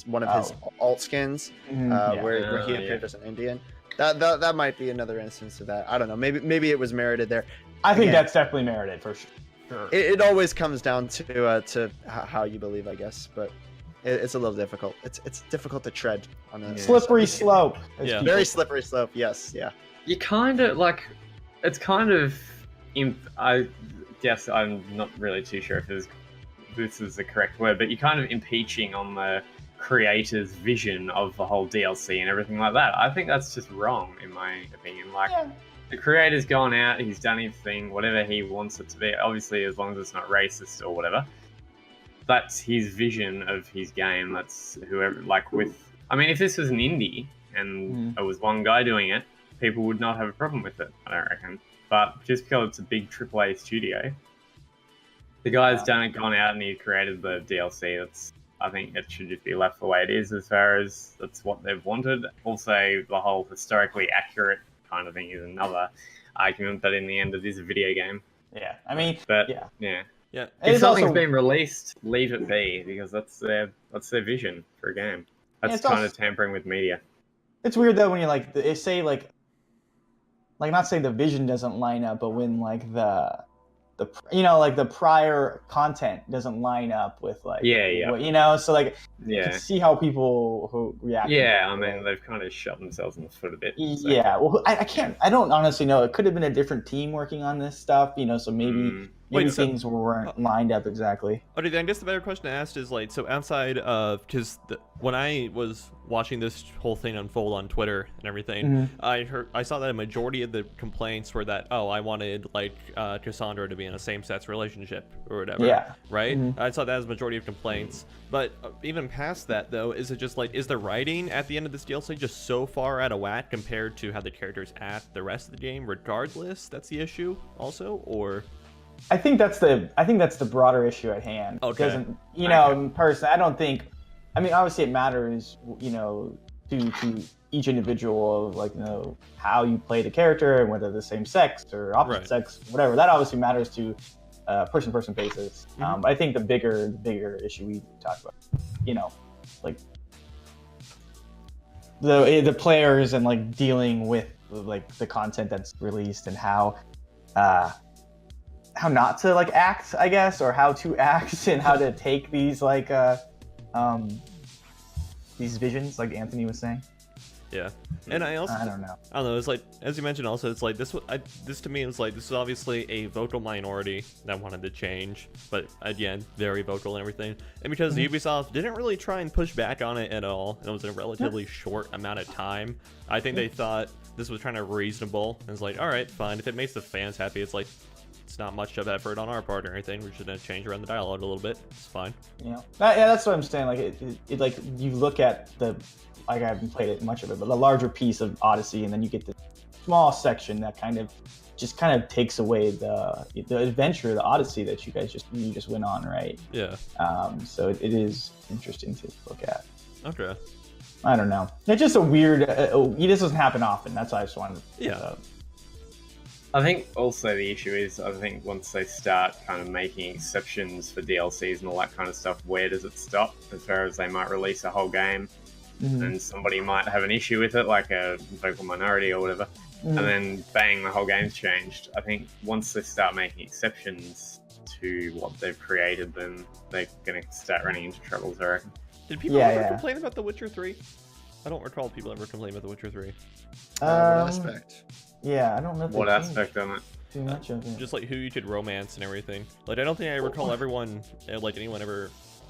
one of his alt skins, where he appeared as an Indian. That might be another instance of that. I don't know. Maybe it was merited there. I think that's definitely merited for sure. It always comes down to how you believe, I guess, but it's a little difficult. It's difficult to tread on a slippery slope. Very slippery slope. Yes, yeah. you kind of like, it's kind of, I guess I'm not really too sure if this is the correct word, but you're kind of impeaching on the creator's vision of the whole DLC and everything like that. I think that's just wrong, in my opinion. Like, the creator's gone out, he's done his thing, whatever he wants it to be. Obviously, as long as it's not racist or whatever. That's his vision of his game. That's whoever, like, with... I mean, if this was an indie and it was one guy doing it, people would not have a problem with it, I don't reckon. But just because it's a big AAA studio, the guy's gone out and he created the DLC. I think it should just be left the way it is, as far as that's what they've wanted. Also, the whole historically accurate kind of thing is another argument, but in the end, it is a video game. Yeah, I mean, but yeah. If something's been released, leave it be, because that's their vision for a game. That's kind of tampering with media. It's weird though when you like say like not say the vision doesn't line up, but when like the like the prior content doesn't line up with like what, so like you can see how people who react. Yeah, I mean they've kind of shot themselves in the foot a bit. So. Yeah, well I don't honestly know. It could have been a different team working on this stuff, so maybe things weren't lined up exactly. Okay, then I guess the better question to ask is like, so outside of, because when I was watching this whole thing unfold on Twitter and everything, I saw that a majority of the complaints were that, I wanted like Cassandra to be in a same-sex relationship or whatever. Yeah. Right? I saw that as a majority of complaints. But even past that though, is it just like, is the writing at the end of this DLC just so far out of whack compared to how the characters act the rest of the game regardless? That's the issue also, or? I think that's the broader issue at hand. Okay. Because, personally, I don't think. I mean, obviously, it matters, to each individual of like, how you play the character and whether the same sex or opposite sex, whatever. That obviously matters to person-to-person basis. But I think the bigger issue we talked about, like the players and like dealing with like the content that's released and how not to like act, I guess, or how to act and how to take these like these visions, like Anthony was saying. Yeah, and I don't know. It's like, as you mentioned, also it's like this to me is like, this is obviously a vocal minority that wanted to change, but again, very vocal and everything. And because Ubisoft didn't really try and push back on it at all, and it was a relatively short amount of time, I think they thought this was kind of reasonable. And it's like, all right, fine. If it makes the fans happy, it's like, it's not much of effort on our part or anything. We're just gonna change around the dialogue a little bit. It's fine. That's what I'm saying. Like it like you look at I haven't played it much of it, but the larger piece of Odyssey, and then you get the small section that kind of takes away the adventure, the Odyssey that you guys just went on, right? Yeah. So it is interesting to look at. Okay. I don't know. It's just a weird. This doesn't happen often. That's why I just wanted. I think also the issue is, I think once they start kind of making exceptions for DLCs and all that kind of stuff, where does it stop? As far as they might release a whole game and somebody might have an issue with it, like a vocal minority or whatever, and then bang, the whole game's changed. I think once they start making exceptions to what they've created, then they're going to start running into troubles, I reckon. Did people ever complain about The Witcher 3? I don't recall people ever complaining about The Witcher 3. What aspect? Yeah, I don't know. What aspect on it? Too much of it. Just like who you could romance and everything. Like, I don't think I recall anyone ever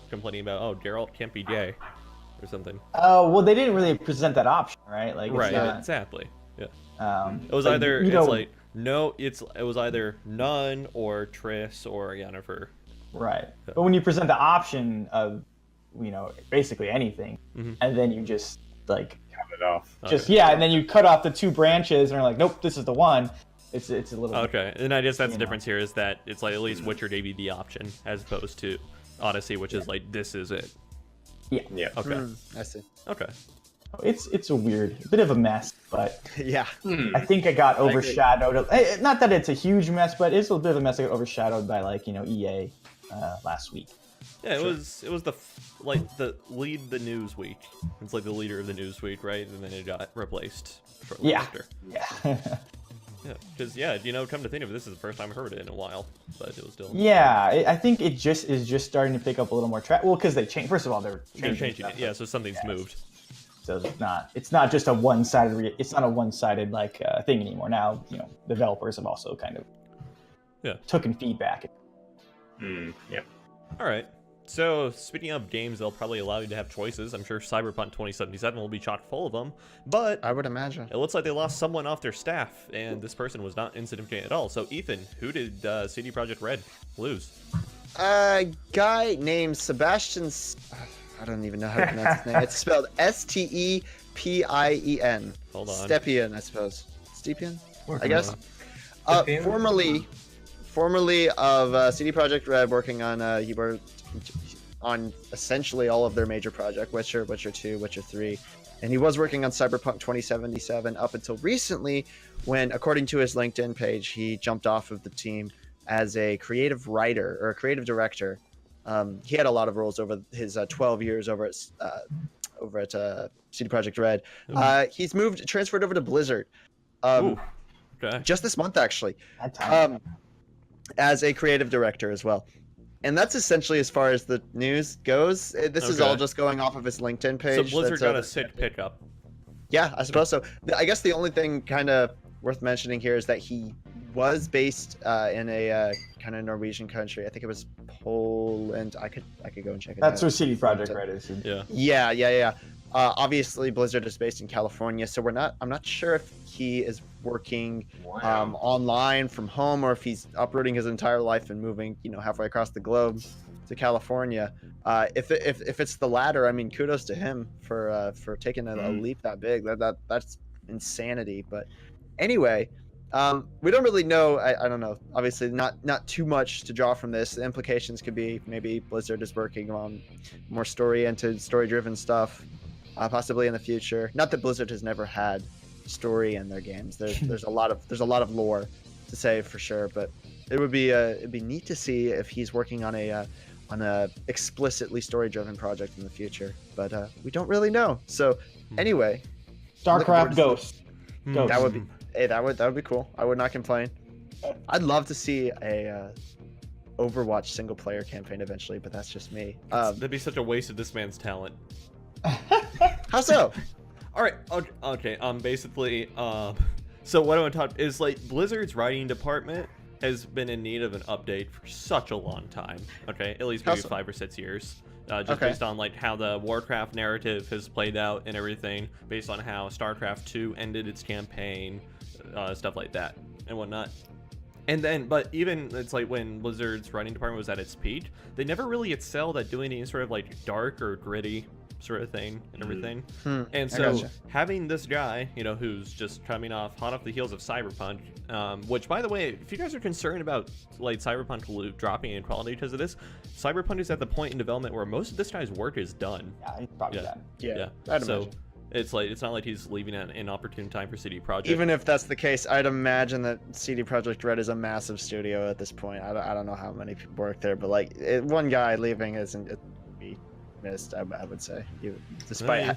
complaining about, Geralt can't be gay or something. Oh, well, they didn't really present that option, right? Like, exactly. Yeah. It was either it was either none or Triss or Yennefer. Right. But when you present the option of, basically anything, and then you just like cut it off. And then you cut off the two branches and are like, nope, this is the one. It's a little okay. And I guess that's the difference here, is that it's like at least Witcher gave you the option as opposed to Odyssey, which is like, this is it. Yeah. Okay. I see. Okay. It's a bit of a mess, but yeah, I think it got overshadowed. Not that it's a huge mess, but it's a bit of a mess that got overshadowed by EA last week. Yeah, it was the lead the news week. It's like the leader of the news week, right? And then it got replaced shortly after. Yeah, because come to think of it, this is the first time I heard it in a while, but it was still. Yeah, I think it is just starting to pick up a little more track. Well, because they changed. First of all, they're changing it. Yeah, so something's moved. So it's not just a one-sided. It's not a one-sided like thing anymore. Now developers have also kind of taken feedback. Yeah. All right. So, speaking of games, they'll probably allow you to have choices. I'm sure Cyberpunk 2077 will be chock full of them. But I would imagine. it looks like they lost someone off their staff, and this person was not insignificant at all. So, Ethan, who did CD Projekt Red lose? A guy named Sebastian. I don't even know how to pronounce his name. It's spelled Stepien. Hold on. Stepien, I suppose. Stepien, I Working guess. on Formerly of CD Projekt Red, working on he worked on essentially all of their major projects: Witcher 2, Witcher 3, and he was working on Cyberpunk 2077 up until recently, when, according to his LinkedIn page, he jumped off of the team as a creative writer or a creative director. He had a lot of roles over his 12 years over at CD Projekt Red. He's transferred over to Blizzard. Ooh. Okay. Just this month, actually, That time. as a creative director as well. And that's essentially as far as the news goes. This is all just going off of his LinkedIn page. So Blizzard got a sick pickup. Yeah, I suppose so. I guess the only thing kind of worth mentioning here is that he was based in a kind of Norwegian country. I think it was Poland. I could go and check it out. That's where CD Projekt Red is. Yeah. Yeah. Obviously, Blizzard is based in California, so I'm not sure if he is working online from home, or if he's uprooting his entire life and moving, halfway across the globe to California. If it's the latter, I mean, kudos to him for taking a leap that big. That's insanity. But anyway, we don't really know. I don't know. Obviously, not too much to draw from this. The implications could be maybe Blizzard is working on more story-driven stuff, possibly in the future. Not that Blizzard has never had story in their games. There's a lot of lore to say for sure, but it'd be neat to see if he's working on a explicitly story-driven project in the future. But we don't really know. So anyway, StarCraft Ghost. that would be cool. I would not complain. I'd love to see a Overwatch single player campaign eventually, but that's just me. That'd be such a waste of this man's talent. How so? All right. Okay. Basically, so what I want to talk is like Blizzard's writing department has been in need of an update for such a long time. Okay, at least maybe 5 or 6 years. Based on like how the Warcraft narrative has played out and everything, based on how StarCraft 2 ended its campaign, stuff like that and whatnot. And then, but even it's like when Blizzard's writing department was at its peak, they never really excelled at doing any sort of like dark or gritty sort of thing and everything. And so having this guy, who's just coming hot off the heels of Cyberpunk, which, by the way, if you guys are concerned about like Cyberpunk dropping in quality because of this, Cyberpunk is at the point in development where most of this guy's work is done. Yeah, he's probably done. Yeah. So it's not like he's leaving at an opportune time for CD Projekt. Even if that's the case, I'd imagine that CD Projekt Red is a massive studio at this point. I don't know how many people work there, but like one guy leaving isn't be missed. I would say, despite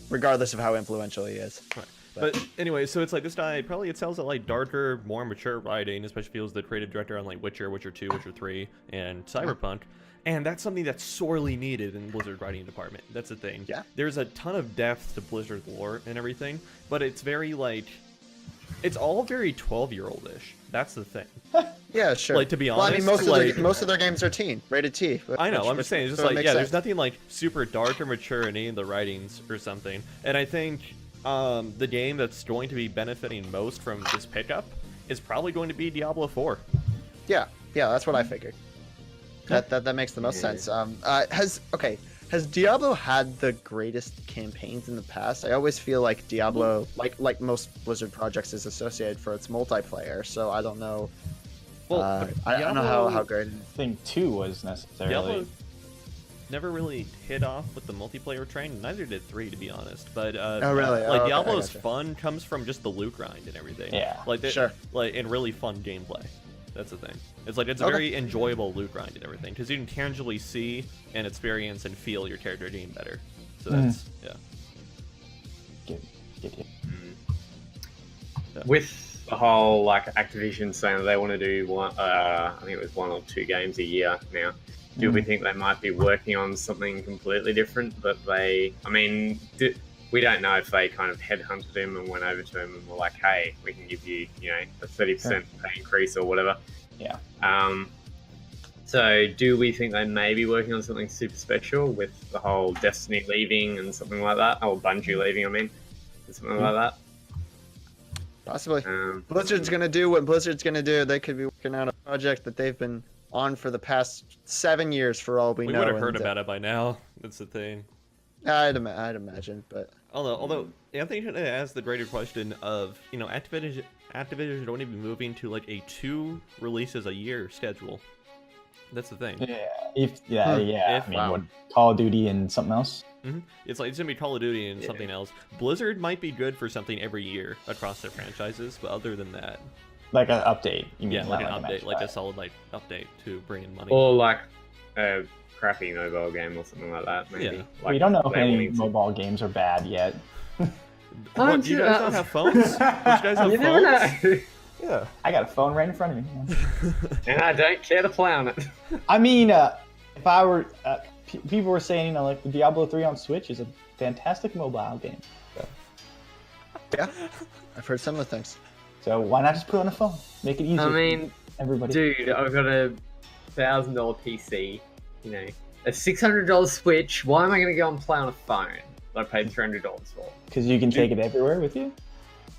regardless of how influential he is. Right. But anyway, so it's like this guy probably excels at like darker, more mature writing, especially feels the creative director on like Witcher 2, Witcher 3, and Cyberpunk. And that's something that's sorely needed in Blizzard writing department. That's the thing. Yeah. There's a ton of depth to Blizzard lore and everything, but it's very like, it's all very 12-year-old-ish. That's the thing. Yeah, sure. Like, to be honest, well, I mean, most of their games are rated T. I know. I'm just saying, it's just like, there's nothing like super dark or mature in any of the writings or something. And I think the game that's going to be benefiting most from this pickup is probably going to be Diablo 4. Yeah, that's what I figured. That makes the most sense. Has Diablo had the greatest campaigns in the past? I always feel like Diablo, like most Blizzard projects, is associated for its multiplayer. So I don't know. Well, I don't know how great. I think 2 was necessarily. Diablo never really hit off with the multiplayer train. Neither did 3, to be honest. But oh really? Like okay, Diablo's fun comes from just the loot grind and everything. Yeah. Sure. And really fun gameplay. That's the thing. It's like it's a very enjoyable loot grind and everything because you can tangibly see and experience and feel your character getting better. So that's Get With the whole like Activision saying that they want to do one, I think it was 1 or 2 games a year now. Do we think they might be working on something completely different? But we don't know if they kind of headhunted him and went over to him and were like, "Hey, we can give you, a 30% pay increase or whatever." Yeah. So do we think they may be working on something super special with the whole Destiny leaving and something like that? Oh, Bungie leaving, and something like that. Possibly. Blizzard's gonna do what Blizzard's gonna do. They could be working on a project that they've been on for the past 7 years, for all we know. We would have heard about it by now. That's the thing. I'd imagine, but although Anthony asked the greater question of, Activision don't even be moving to like a 2 releases a year schedule. That's the thing. Yeah. What, Call of Duty and something else? Mm-hmm. It's gonna be Call of Duty and something else. Blizzard might be good for something every year across their franchises, but other than that, like an update. You mean, like an update, like a solid update to bring in money. Or like a crappy mobile game or something like that. Maybe. Yeah. Like we don't know if any mobile games are bad yet. What, do you guys not have phones? Do you guys have You phones? never know. Yeah, I got a phone right in front of me. And I don't care to play on it. I mean, if I were, people were saying, like the Diablo 3 on Switch is a fantastic mobile game. So. yeah, I've heard similar things. So why not just put it on a phone? Make it easier. I mean, for everybody. Dude, I've got a $1,000 PC, a $600 Switch. Why am I going to go and play on a phone that I paid $300 for? Because you can take it everywhere with you.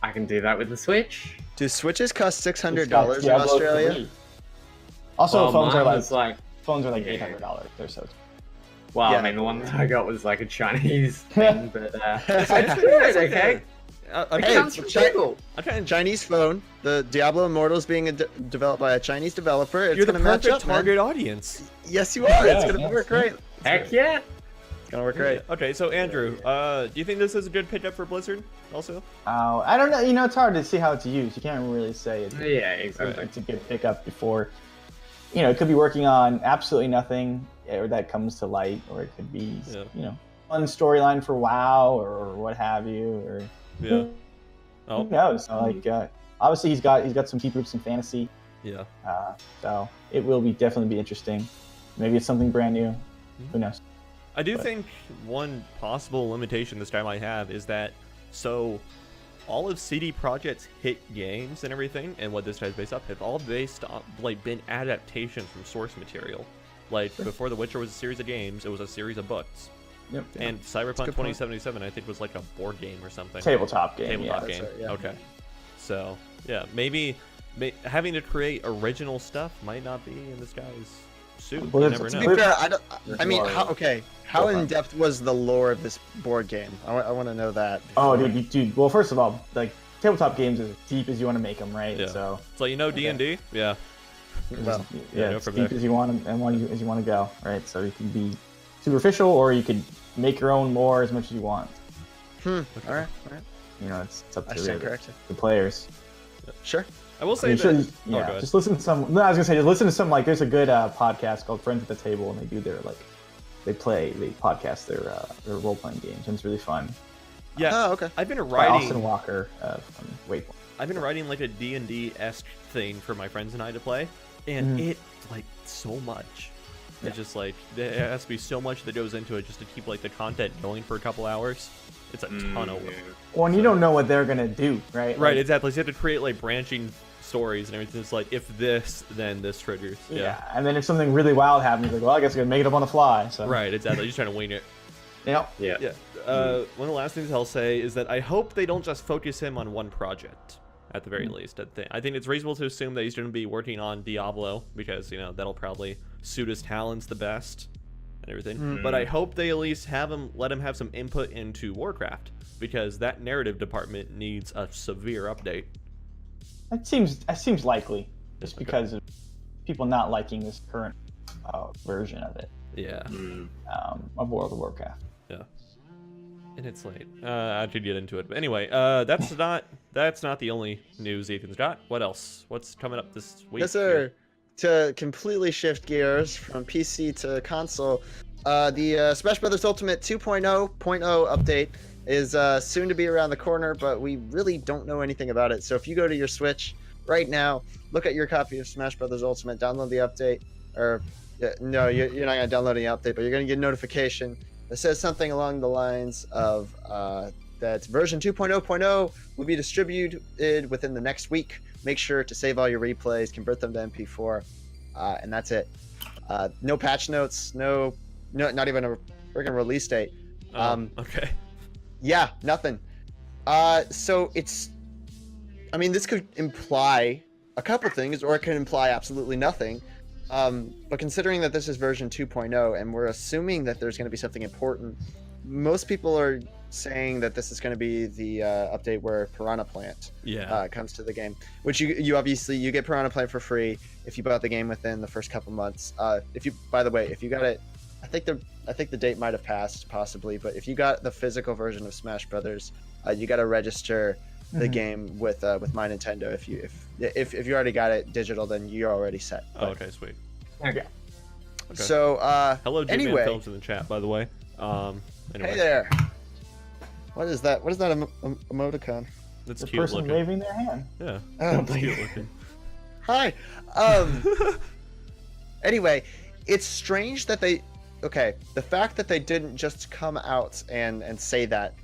I can do that with the Switch. Do Switches cost $600 It's in got Australia? 3. Also, Well, phones mine are was like, $800. They're so. well, Yeah. I mean, the one that I got was like a Chinese thing, but It's good, okay? It Hey, comes from people. Chinese phone. The Diablo Immortal is being developed by a Chinese developer. It's You're the gonna match perfect up, man. target audience. Yes, you are. It's Yeah, gonna work great. Heck yeah. It's gonna work great. Okay, so Andrew, do you think this is a good pickup for Blizzard? Also, Oh, I don't know. It's hard to see how it's used. You can't really say it's, Yeah, exactly. it's a good pickup before. It could be working on absolutely nothing, or that comes to light, or it could be, fun storyline for WoW or what have you, or yeah. who knows? So, obviously he's got some key groups in fantasy. Yeah. So it will definitely be interesting. Maybe it's something brand new. Who knows? I do think one possible limitation this guy might have is that, so all of CD Projekt's hit games and everything, and what this guy's based off, have all based on, been adaptations from source material. Before The Witcher was a series of games, it was a series of books. Yep. And Cyberpunk 2077, I think, was like a board game or something. Tabletop game. Tabletop yeah. game. Right, yeah. Okay. So, yeah, maybe having to create original stuff might not be in this guy's suit. Well, You it's- never To be know. fair, I mean, how in depth was the lore of this board game? I want to know that. Oh, dude. Well, first of all, tabletop games is as deep as you want to make them, right? Yeah. So So D&D? Yeah. Well, yeah, go as from deep there. as you want as you want to go, right? So you can be superficial, or you could make your own lore as much as you want. all right. It's up I to stand corrected. the players. Sure. I will I say mean, that... sure, go ahead. just listen to some. No, I was gonna say, just listen to some. There's a good podcast called Friends at the Table, and they do their they podcast their role playing games, and it's really fun. Yeah. Oh, okay. I've been By Austin writing... Walker from Waypoint. I've been writing a D&D-esque thing for my friends and I to play, and it's so much. It's just there has to be so much that goes into it just to keep the content going for a couple hours. It's a ton of work. Well, and you don't know what they're gonna do, right? Right, exactly. So you have to create branching stories and everything. It's if this, then this triggers. Yeah, and then if something really wild happens, well, I guess I'm gonna make it up on the fly. So Right, exactly. You're just trying to wing it. Yep. Yeah. Yeah. One of the last things I'll say is that I hope they don't just focus him on one project, at the very least. I think it's reasonable to assume that he's going to be working on Diablo, because, that'll probably suit his talents the best and everything. But I hope they at least let him have some input into Warcraft, because that narrative department needs a severe update. That seems likely, just because of people not liking this current version of it. Yeah. Of World of Warcraft. Yeah. And it's late. I could get into it. But anyway, that's not the only news Ethan's got. What else? What's coming up this week? Yes, sir. To completely shift gears from PC to console, the Smash Bros. Ultimate 2.0.0 update is soon to be around the corner, but we really don't know anything about it. So if you go to your Switch right now, look at your copy of Smash Bros. Ultimate, download the update, or Yeah, no, you're not gonna download any update, but you're gonna get a notification that says something along the lines of that version 2.0.0 will be distributed within the next week. Make sure to save all your replays, convert them to MP4, and that's it. No patch notes, no, not even a freaking release date. Okay. Yeah, nothing. So it's, I mean, this could imply a couple things, or it could imply absolutely nothing. But considering that this is version 2.0 and we're assuming that there's going to be something important, most people are saying that this is going to be the update where Piranha Plant comes to the game, which you obviously you get Piranha Plant for free if you bought the game within the first couple months. If you, by the way, if you got it, I think the date might have passed possibly, but if you got the physical version of Smash Brothers, you got to register the game with My Nintendo. If you already got it digital, then you're already set. Oh, okay, sweet. Okay. Okay. So hello, Jim anyway, Films in the chat, by the way. Anyway. Hey there. What is that? What is that emoticon? That's The cute person looking. waving their hand. Yeah. Oh, That's cute looking. Hi. Anyway, it's strange that they. Okay, the fact that they didn't just come out and say that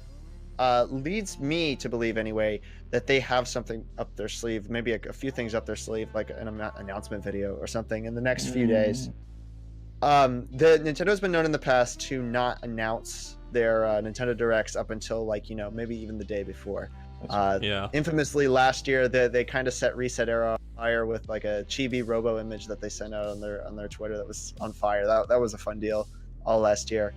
leads me to believe, anyway, that they have something up their sleeve, maybe a few things up their sleeve, like an announcement video or something in the next few days. The Nintendo's been known in the past to not announce their Nintendo Directs up until, like, maybe even the day before. Yeah. Infamously, last year they kind of set Reset Era on fire with like a chibi robo image that they sent out on their Twitter that was on fire. That was a fun deal all last year.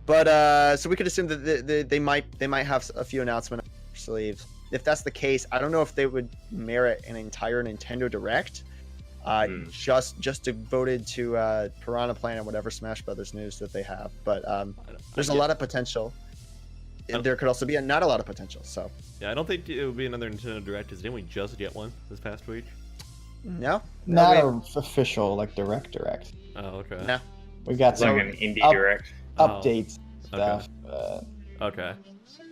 But so we could assume that they might have a few announcements up their sleeves. If that's the case, I don't know if they would merit an entire Nintendo Direct, just devoted to Piranha Plant and whatever Smash Brothers news that they have. But there's a lot of potential. There could also be not a lot of potential. So Yeah, I don't think it would be another Nintendo Direct. Didn't we just get one this past week? no, Not we- an official like direct. Oh, okay. No. We got It's like some an indie up- direct. updates Okay. stuff. Okay.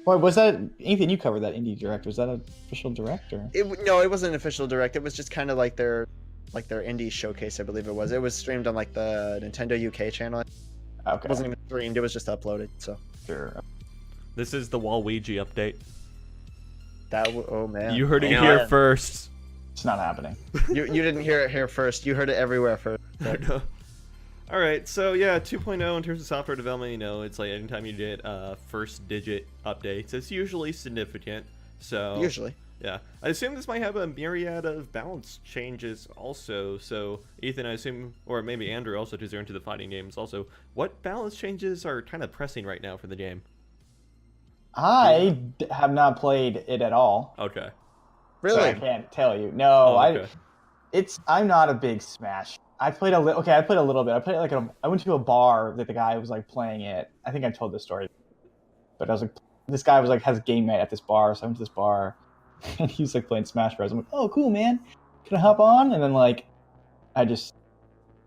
Wait, was that Ethan? You covered that indie direct. Was that an official direct or? No, it wasn't an official Direct. It was just kind of like their indie showcase, I believe it was. It was streamed on like the Nintendo UK channel. It Okay. wasn't even streamed. It was just uploaded. So Sure. This is the Waluigi update. oh man, You heard it Yeah. here first. It's not happening. you didn't hear it here first. You heard it everywhere first. No. All right, so yeah, 2.0 in terms of software development, it's like anytime you get first digit updates, it's usually significant. So Usually. yeah, I assume this might have a myriad of balance changes also. So Ethan, I assume, or maybe Andrew also, because they're into the fighting games. Also, what balance changes are kind of pressing right now for the game? I have not played it at all. Okay. Really? So I can't tell you. No, okay. I'm not a big Smash. I played a little. Okay, I played a little bit. I went to a bar that the guy was like playing it. I think I told this story, but I was like, this guy was like has a game night at this bar, so I went to this bar, and he was like playing Smash Bros. I'm like, oh, cool, man. Can I hop on? And then like, I just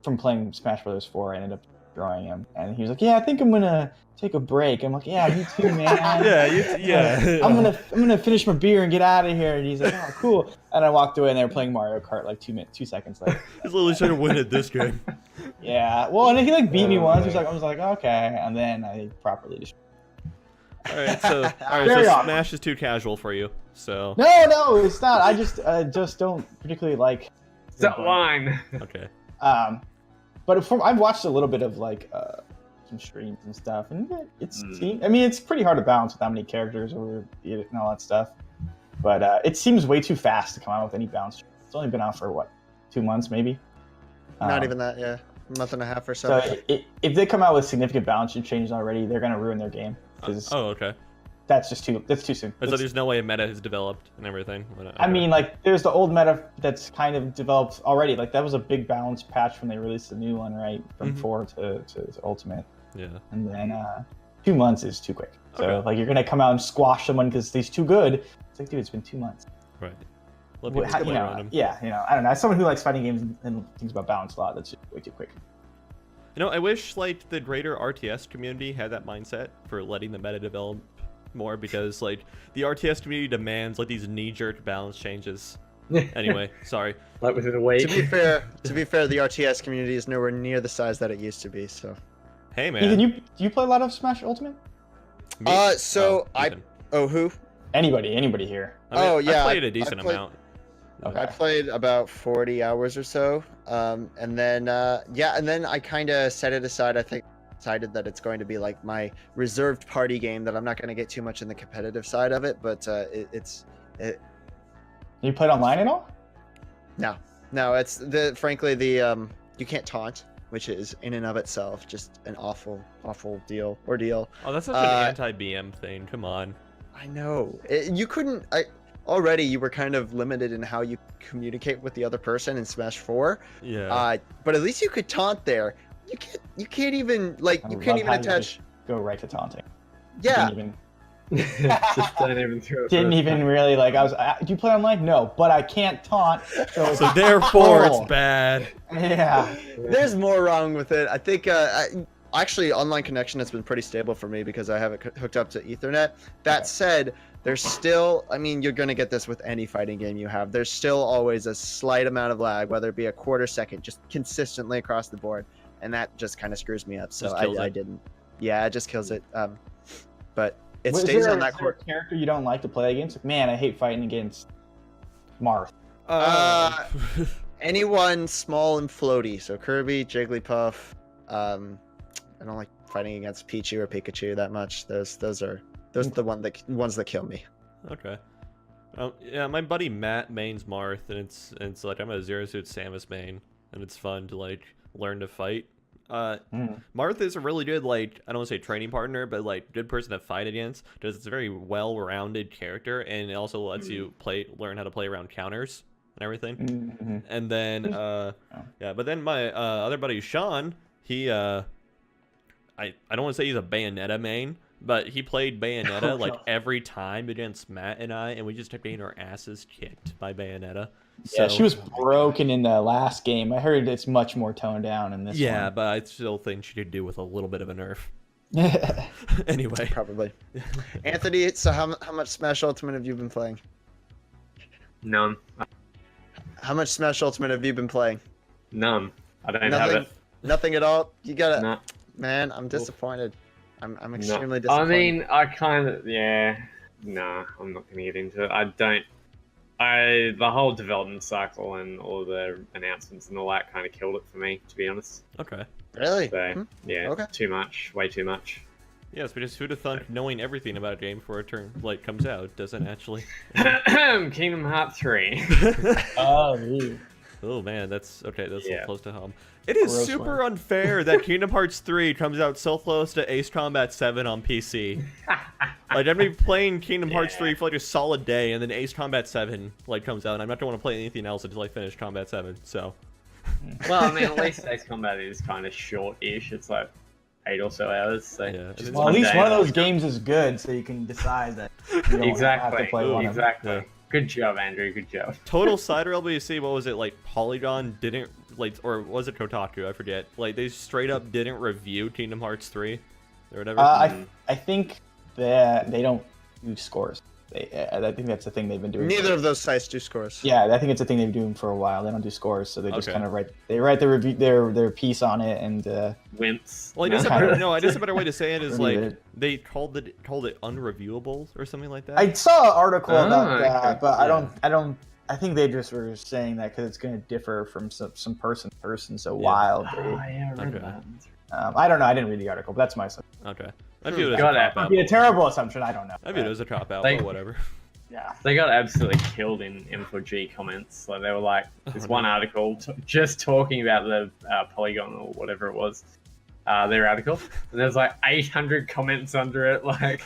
from playing Smash Bros. 4, I ended up drawing him, and he was like, yeah, I think I'm gonna take a break. I'm like, yeah, you too, man. yeah. I'm gonna finish my beer and get out of here. And he's like, oh, cool. And I walked away, and they were playing Mario Kart like 2 seconds later. He's literally trying to win at this game. Yeah. Well, and he like beat me once. I was like, okay. And then I properly just. All right, so Very awkward. Smash is too casual for you. So No, it's not. I just don't particularly like. Stop line. okay. But I've watched a little bit of like some streams and stuff, and it's pretty hard to balance with how many characters and all that stuff. But it seems way too fast to come out with any balance. It's only been out for what, 2 months maybe. Not even that. Yeah, a month and a half or so. So if they come out with significant balance changes already, they're gonna ruin their game. Okay. That's too soon. So there's no way a meta has developed and everything. Okay. I mean, like, there's the old meta that's kind of developed already. Like, that was a big balance patch when they released the new one, right? From 4 to Ultimate. Yeah. And then 2 months is too quick. So, Okay. like, you're going to come out and squash someone because he's too good. It's like, dude, it's been 2 months. Right. Let Well, people play around him. yeah, I don't know. As someone who likes fighting games and thinks about balance a lot, that's just way too quick. I wish, like, the greater RTS community had that mindset for letting the meta develop more, because, like, the RTS community demands, like, these knee-jerk balance changes. Anyway, sorry. Like within a week. To be fair, the RTS community is nowhere near the size that it used to be. So. Hey man. Ethan, do you play a lot of Smash Ultimate? Me? Ethan. Who? Anybody here? I mean, yeah, I played a decent amount. Okay. I played about 40 hours or so, and then I kind of set it aside. I think decided that it's going to be like my reserved party game, that I'm not going to get too much in the competitive side of it, but You played online at all? No, it's frankly you can't taunt, which is in and of itself just an awful ordeal. Oh, that's such an anti-BM thing. Come on. I know. You couldn't. Already you were kind of limited in how you communicate with the other person in Smash 4. Yeah. But at least you could taunt there. You can't even I you can't love even how you attach. just go right to taunting. Yeah. Just don't even throw it. Didn't even really like. Do you play online? No, but I can't taunt. So Therefore, horrible. it's bad. Yeah. There's more wrong with it. I think actually online connection has been pretty stable for me because I have it hooked up to Ethernet. That said, there's still, I mean, you're going to get this with any fighting game you have. There's still always a slight amount of lag, whether it be a quarter second, just consistently across the board. And that just kind of screws me up. So I didn't. Yeah, it just kills it. But it stays on that court. Character you don't like to play against? Like, man, I hate fighting against Marth. Anyone small and floaty. So Kirby, Jigglypuff. I don't like fighting against Pichu or Pikachu that much. Those are the ones that kill me. Okay. Yeah, my buddy Matt mains Marth, and it's like I'm a Zero Suit Samus main, and it's fun to like learn to fight. Marth is a really good, like, I don't want to say training partner, but like good person to fight against, because it's a very well-rounded character, and it also lets you learn how to play around counters and everything. And then yeah, but then my other buddy Sean, he I don't want to say he's a Bayonetta main, but he played Bayonetta like every time against Matt and I, and we just kept getting our asses kicked by Bayonetta. Yeah, she was broken in the last game. I heard it's much more toned down in this one. Yeah, but I still think she could do with a little bit of a nerf. Anyway. Probably. Anthony, so how much Smash Ultimate have you been playing? None. How much Smash Ultimate have you been playing? None. I don't have it. Nothing at all? You got it. Nah. Man, I'm disappointed. I'm extremely No. disappointed. I mean, I kind of, yeah. Nah, I'm not going to get into it. The whole development cycle and all the announcements and all that kind of killed it for me, to be honest. Okay. Really? So, yeah, Okay. too much. Way too much. Yes, because who'd have thought knowing everything about a game before it comes out doesn't actually... Kingdom Hearts 3. Oh man, that's okay. That's a Yeah. little close to home. It is Gross super unfair that Kingdom Hearts 3 comes out so close to Ace Combat 7 on PC. Like I've been playing Kingdom Hearts 3 for like a solid day, and then Ace Combat 7 like comes out, and I'm not gonna want to play anything else until I finish Combat 7. So. Well, I mean, at least Ace Combat is kind of short-ish. It's like 8 or so hours. So Yeah. just Well, at least day. one of those games is good, so you can decide that you don't have to play one of them. Exactly. Yeah. Good job, Andrew. Good job. Total Cider LBC, what was it, like Polygon didn't, like, or was it Kotaku, I forget, like they straight up didn't review Kingdom Hearts 3 or whatever. I think that they don't do scores. I think that's the thing they've been doing. Neither of those sites do scores. Yeah, I think it's a thing they've been doing for a while. They don't do scores, so they just Okay. kind of write the review their piece on it, and Wimps. Well, I guess I guess a better way to say it is Review like it. they called it unreviewable or something like that. I saw an article about that, okay. but I think they just were saying that because it's going to differ from some person to person so wildly. yeah, I read Okay. that. I don't know. I didn't read the article, but that's my assumption. Okay. I view it as Got a it. cop out. It'd be a terrible assumption. I don't know. I view it as a cop out, Like- but whatever. Yeah. They got absolutely killed in M4G comments. Like they were like, this one no. article just talking about the Polygon or whatever it was, their article, and there's like 800 comments under it. Like,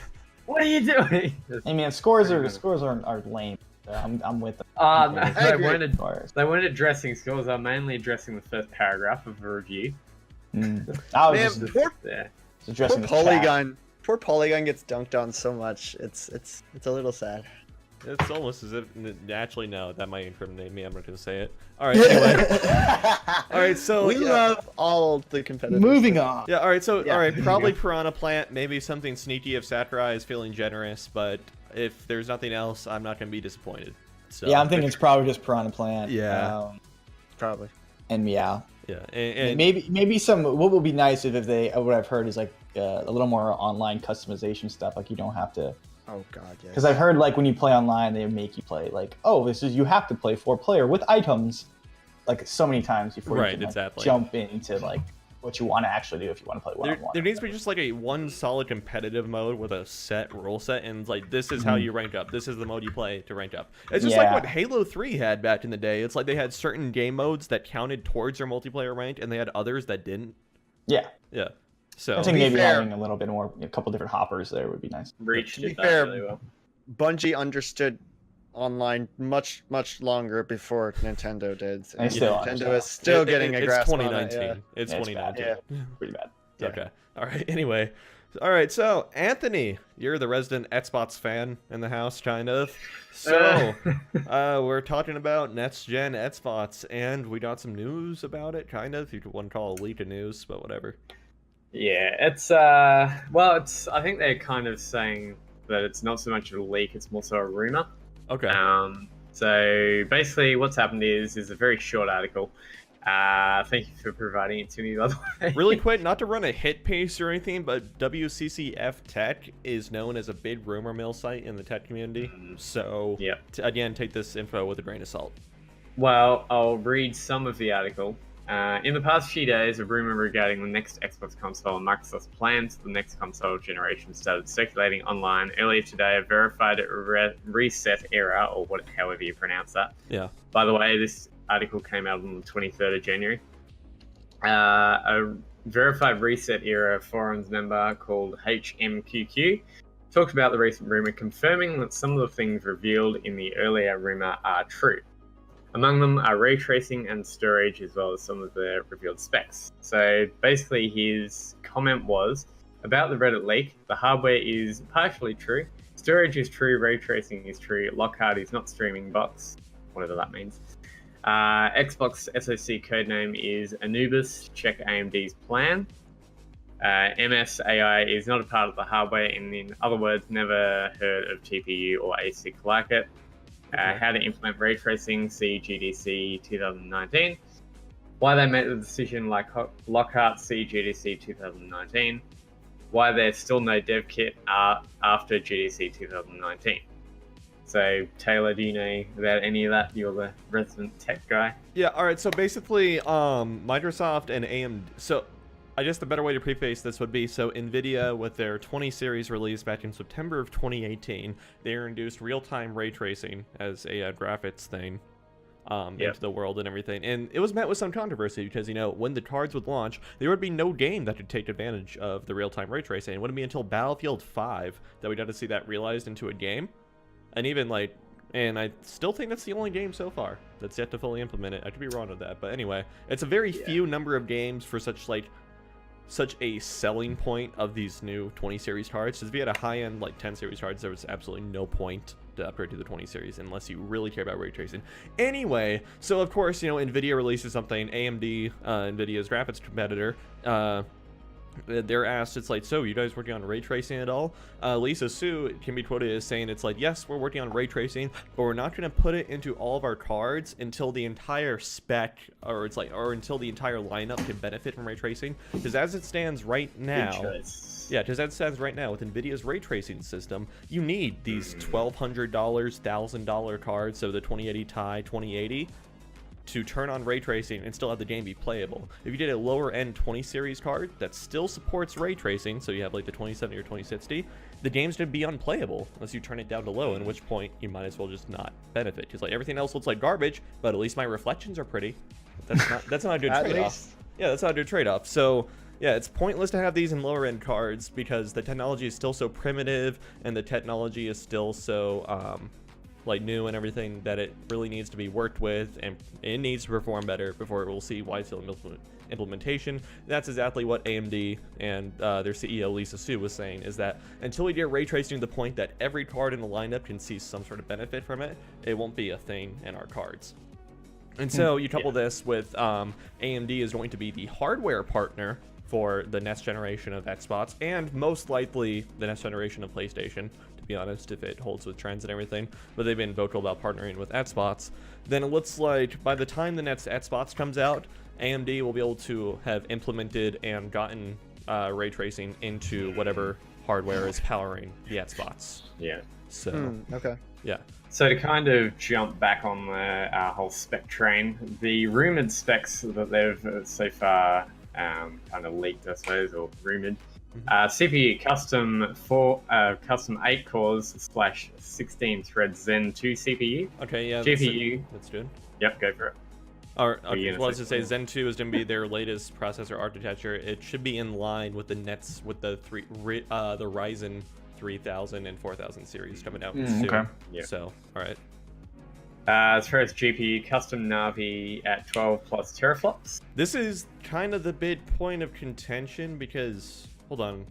what are you doing? I mean, scores are lame. I'm with them. No, I they agree. weren't addressing scores. They're mainly addressing the first paragraph of a review. I was Man, just poor addressing the Polygon. Poor Polygon gets dunked on so much. It's a little sad. It's almost as if actually no, that might incriminate me. I'm not gonna say it. All right. Anyway. All right. So We love all the competitors. Moving on. Yeah. All right. So Yeah. all right. Probably Piranha Plant. Maybe something sneaky if Sakurai is feeling generous. But if there's nothing else, I'm not gonna be disappointed. So Yeah, I'm thinking it's probably just Piranha Plant. Yeah. Probably. And Meow. Yeah, and Maybe some. What would be nice if they, what I've heard is like a little more online customization stuff. Like you don't have to. Oh God, yes. Because I've heard like when you play online, they make you play like, oh, you have to play 4-player with items, like so many times before you can like, exactly. jump into like what you want to actually do if you want to play one-on-one. There needs to be just like a one solid competitive mode with a set rule set, and like this is how you rank up. This is the mode you play to rank up. It's just like what Halo 3 had back in the day. It's like they had certain game modes that counted towards their multiplayer rank, and they had others that didn't. Yeah. Yeah. So I think maybe having a little bit more, a couple different hoppers there would be nice. Reach To be did that fair, really well. Bungie understood online much longer before Nintendo did. They still Nintendo understand. is still getting a it's grasp 2019. on it. It's Yeah, it's 2019. bad. Yeah. Pretty bad. Yeah. Okay. All right. Anyway. All right. So, Anthony, you're the resident Xbox fan in the house, kind of. So, we're talking about next gen Xbox, and we got some news about it, kind of. You could want to call it a leak of news, but whatever. Yeah, it's I think they're kind of saying that it's not so much a leak, it's more so a rumor. Okay. So basically what's happened is a very short article. Thank you for providing it to me, by the way. Really quick, not to run a hit piece or anything, but WCCF Tech is known as a big rumor mill site in the tech community. So, Yep. Again, take this info with a grain of salt. Well, I'll read some of the article. In the past few days, a rumor regarding the next Xbox console and Microsoft's plans for the next console generation started circulating online. Earlier today, a verified reset era, or however you pronounce that. Yeah. By the way, this article came out on the 23rd of January. A verified reset era forums member called HMQQ talked about the recent rumor, confirming that some of the things revealed in the earlier rumor are true. Among them are ray tracing and storage, as well as some of the revealed specs. So basically his comment was, about the Reddit leak, the hardware is partially true, storage is true, ray tracing is true, Lockhart is not streaming bots, whatever that means. Xbox SoC codename is Anubis, check AMD's plan. MSAI is not a part of the hardware, and in other words, never heard of GPU or ASIC like it. How to implement ray tracing, see GDC 2019. Why they made the decision like Lockhart, see GDC 2019. Why there's still no dev kit after GDC 2019. So, Taylor, do you know about any of that? You're the resident tech guy. Yeah, all right. So basically, Microsoft and AMD. So, I guess the better way to preface this would be, so NVIDIA, with their 20 series release back in September of 2018, they introduced real-time ray tracing as a graphics thing into the world and everything. And it was met with some controversy because, you know, when the cards would launch, there would be no game that could take advantage of the real-time ray tracing. It wouldn't be until Battlefield 5 that we got to see that realized into a game. And even, like, and I still think that's the only game so far that's yet to fully implement it. I could be wrong with that. But anyway, it's a very few number of games for such a selling point of these new 20 series cards. Because if you had a high-end like 10 series cards, there was absolutely no point to upgrade to the 20 series unless you really care about ray tracing. Anyway, so of course, you know, NVIDIA releases something. AMD, NVIDIA's graphics competitor, they're asked, it's like, so you guys working on ray tracing at all? Lisa Su can be quoted as saying, it's like, yes, we're working on ray tracing, but we're not going to put it into all of our cards until the entire spec, or until the entire lineup can benefit from ray tracing. Because as it stands right now, because as it stands right now with NVIDIA's ray tracing system, you need these $1,200, $1,000 cards, so the 2080 Ti 2080, to turn on ray tracing and still have the game be playable. If you did a lower end 20 series card that still supports ray tracing, so you have like the 2070 or 2060, the game's gonna be unplayable unless you turn it down to low, in which point you might as well just not benefit, because like everything else looks like garbage, but at least my reflections are pretty. That's not a good trade-off. Yeah, that's not a good trade-off. So yeah, it's pointless to have these in lower end cards because the technology is still so primitive and the technology is still so like new and everything, that it really needs to be worked with, and it needs to perform better before it will see wide-scale implementation. That's exactly what AMD and their CEO Lisa Su was saying, is that until we get ray tracing to the point that every card in the lineup can see some sort of benefit from it, it won't be a thing in our cards. And so you couple this with AMD is going to be the hardware partner for the next generation of Xbox, and most likely the next generation of PlayStation, to be honest, if it holds with trends and everything. But they've been vocal about partnering with Xbox. Then it looks like by the time the next Xbox comes out, AMD will be able to have implemented and gotten ray tracing into whatever hardware is powering the Xbox. Yeah. So Okay. yeah. So to kind of jump back on the whole spec train, the rumored specs that they've so far kind of leaked, I suppose, or rumored. CPU custom 8 cores / 16 threads Zen 2 CPU. Okay, yeah. GPU. That's good. Yep, go for it. Okay, well, as to say, Zen 2 is going to be their latest processor architecture. It should be in line with the the Ryzen 3000 and 4000 series coming out soon. Okay. Yeah. So, all right. As far as GPU, custom Navi at 12 plus teraflops. This is kind of the big point of contention because, hold on.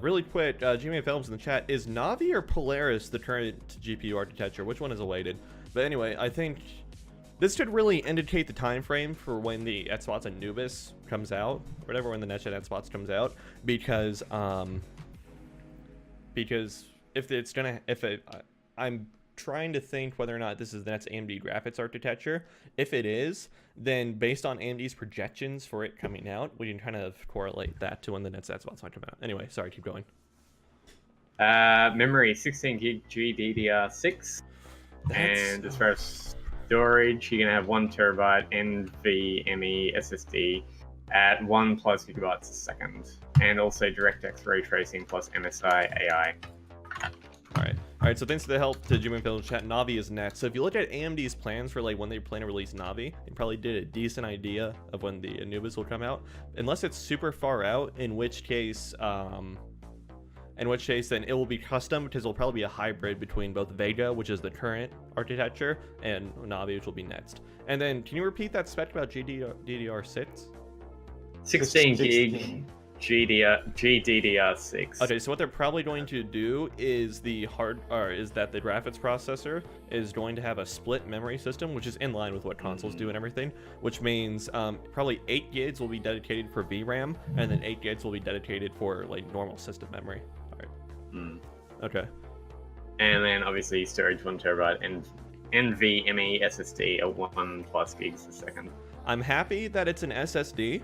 Really quick, Gmail Films in the chat, is Navi or Polaris the current GPU architecture? Which one is awaited? But anyway, I think this should really indicate the time frame for when the Xbox Anubis comes out, or whatever, when the next gen Xbox comes out, because I'm trying to think whether or not this is the next AMD graphics architecture. If it is, then based on AMD's projections for it coming out, we can kind of correlate that to when the next Xbox might come out. Anyway, sorry, keep going. Memory 16 gig GDDR6. And as far as storage, you're gonna have 1 terabyte NVMe SSD at 1+ gigabytes a second, and also DirectX ray tracing plus MSI AI. All right, so thanks for the help to Jim and Phil chat. Navi is next. So if you look at AMD's plans for like when they plan to release Navi, they probably did a decent idea of when the Anubis will come out, unless it's super far out, in which case then it will be custom, because it'll probably be a hybrid between both Vega, which is the current architecture, and Navi, which will be next. And then can you repeat that spec about GDDR6? 16 gig GDDR6. Okay, so what they're probably going to do is the graphics processor is going to have a split memory system, which is in line with what consoles do and everything, which means probably 8 gigs will be dedicated for VRAM, and then 8 gigs will be dedicated for like normal system memory. All right. Okay. And then obviously storage 1 terabyte and NVMe SSD at 1+ gigs a second. I'm happy that it's an SSD.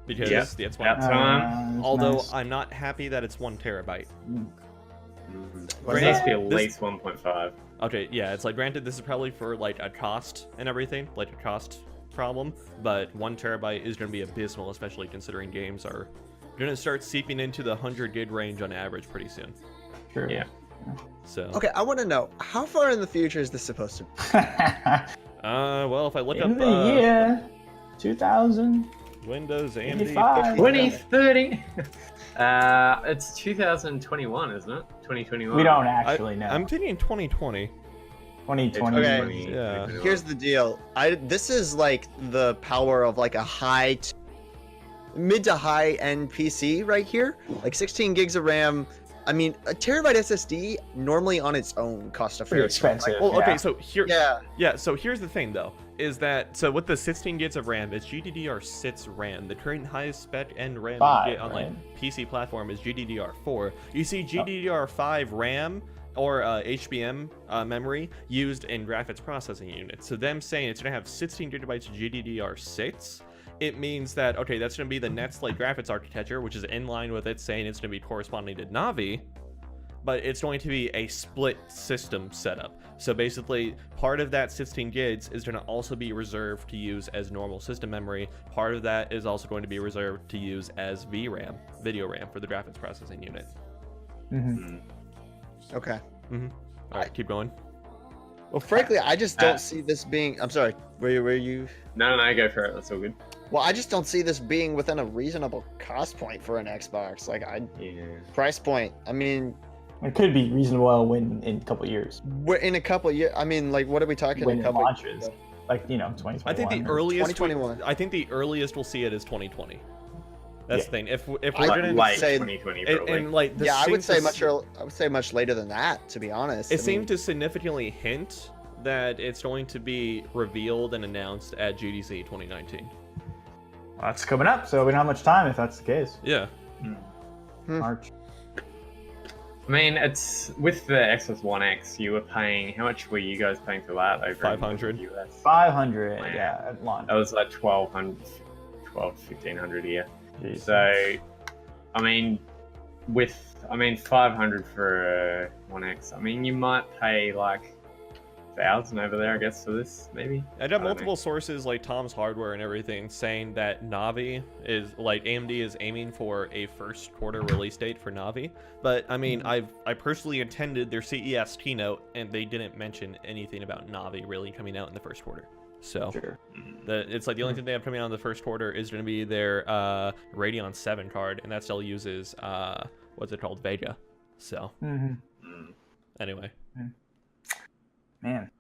Because that's why. Although nice. I'm not happy that it's 1 terabyte. It needs to be at least 1.5. Okay, yeah, it's like, granted, this is probably for like a cost and everything, like a cost problem, but 1 terabyte is going to be abysmal, especially considering games are going to start seeping into the 100 gig range on average pretty soon. Sure. Yeah. So. Okay, I want to know, how far in the future is this supposed to be? Well, if I look In up the year 2000. Windows AMD 85. 2030. It's 2021, isn't it? 2021. We don't actually know. I'm thinking 2020. 2020. Okay. Yeah. Here's the deal. This is like the power of like a mid to high end PC right here. Like 16 gigs of RAM. I mean, a terabyte SSD normally on its own costs a fair Pretty expensive. Well, okay, yeah. so here. Yeah. So here's the thing, though, is that with the 16 gigs of RAM, it's GDDR6 RAM. The current highest spec and RAM you get on like PC platform is GDDR4. You see GDDR5 RAM or HBM memory used in graphics processing units. So them saying it's gonna have 16 gigabytes of GDDR6. It means that, okay, that's going to be the next like graphics architecture, which is in line with it saying it's going to be corresponding to Navi, but it's going to be a split system setup. So basically, part of that 16 gigs is going to also be reserved to use as normal system memory. Part of that is also going to be reserved to use as VRAM, video RAM, for the graphics processing unit. Okay. All right, keep going. Well, frankly, I just don't see this being. I'm sorry. Were you? No, go for it. That's all good. Well, I just don't see this being within a reasonable cost point for an Xbox. Like, price point. I mean, it could be reasonable when in a couple years. In a couple years. I mean, like, what are we talking? When a it couple launches, like 2021. I think the earliest. 2021. I think the earliest we'll see it is 2020. That's the thing. If we're I'd gonna like say 2020, probably. and like this I would seems say to I would say much later than that, to be honest. It seemed to significantly hint that it's going to be revealed and announced at GDC 2019. Well, that's coming up, so we don't have much time if that's the case. Yeah. March. I mean, it's with the Xbox One X. You were paying. How much were you guys paying for that over 500. in the US? 500, yeah, at launch. That was like 1,200, 1,500 a year. Jeez. So, I mean, 500 for One X. I mean, you might pay like 1,000 over there, I guess, for this, maybe. I got multiple sources like Tom's Hardware and everything saying that Navi is like AMD is aiming for a first quarter release date for Navi. But I mean, I personally attended their CES keynote and they didn't mention anything about Navi really coming out in the first quarter. So Sure. it's like the only thing they have coming out in the first quarter is going to be their Radeon 7 card, and that still uses what's it called, Vega. So anyway. Man,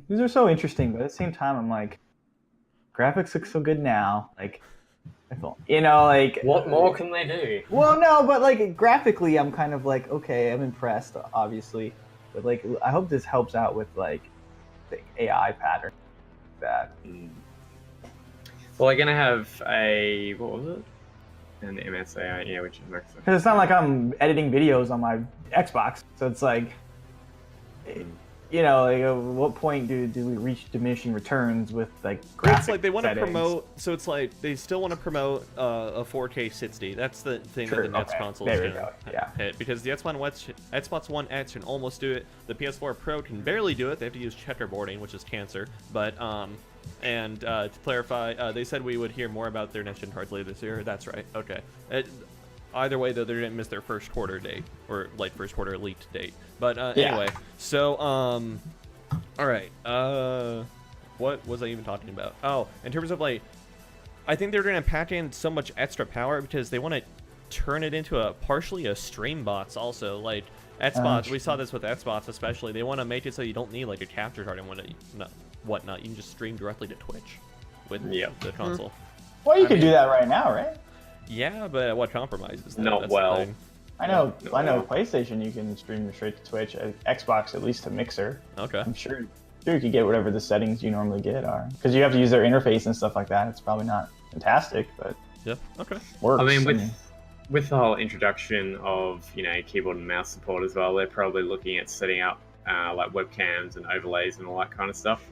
these are so interesting, but at the same time, I'm like, graphics look so good now. Like, you know, like What more can they do? Well, no, but like graphically, I'm kind of like, okay, I'm impressed, obviously, but like, I hope this helps out with like the AI pattern. That. Well, they're gonna have a what was it? An MSAI, yeah, which is Microsoft. Because it's not like I'm editing videos on my Xbox, so it's like, you know, like at what point do we reach diminishing returns with like graphics? It's like they want to settings? promote, so it's like they still want to promote a 4K 60. That's the thing that the next console is going to hit, because the Xbox One X can almost do it. The PS4 Pro can barely do it. They have to use checkerboarding, which is cancer. But to clarify, they said we would hear more about their next gen cards later this year. That's right. Okay. Either way, though, they didn't miss their first quarter date, or like first quarter leaked date. But anyway, so all right. What was I even talking about? Oh, in terms of like, I think they're gonna pack in so much extra power because they want to turn it into partially a stream bots also. Like Xbox, we saw this with Xbox especially. They want to make it so you don't need like a capture card and whatnot. You can just stream directly to Twitch with the console. Well, you can do that right now, right? Yeah, but what compromises? Not well. I know PlayStation you can stream straight to Twitch. Xbox at least to Mixer. Okay. I'm sure you could get whatever the settings you normally get are, because you have to use their interface and stuff like that. It's probably not fantastic, but yeah, okay. Works. I mean, with the whole introduction of keyboard and mouse support as well, they're probably looking at setting up like webcams and overlays and all that kind of stuff.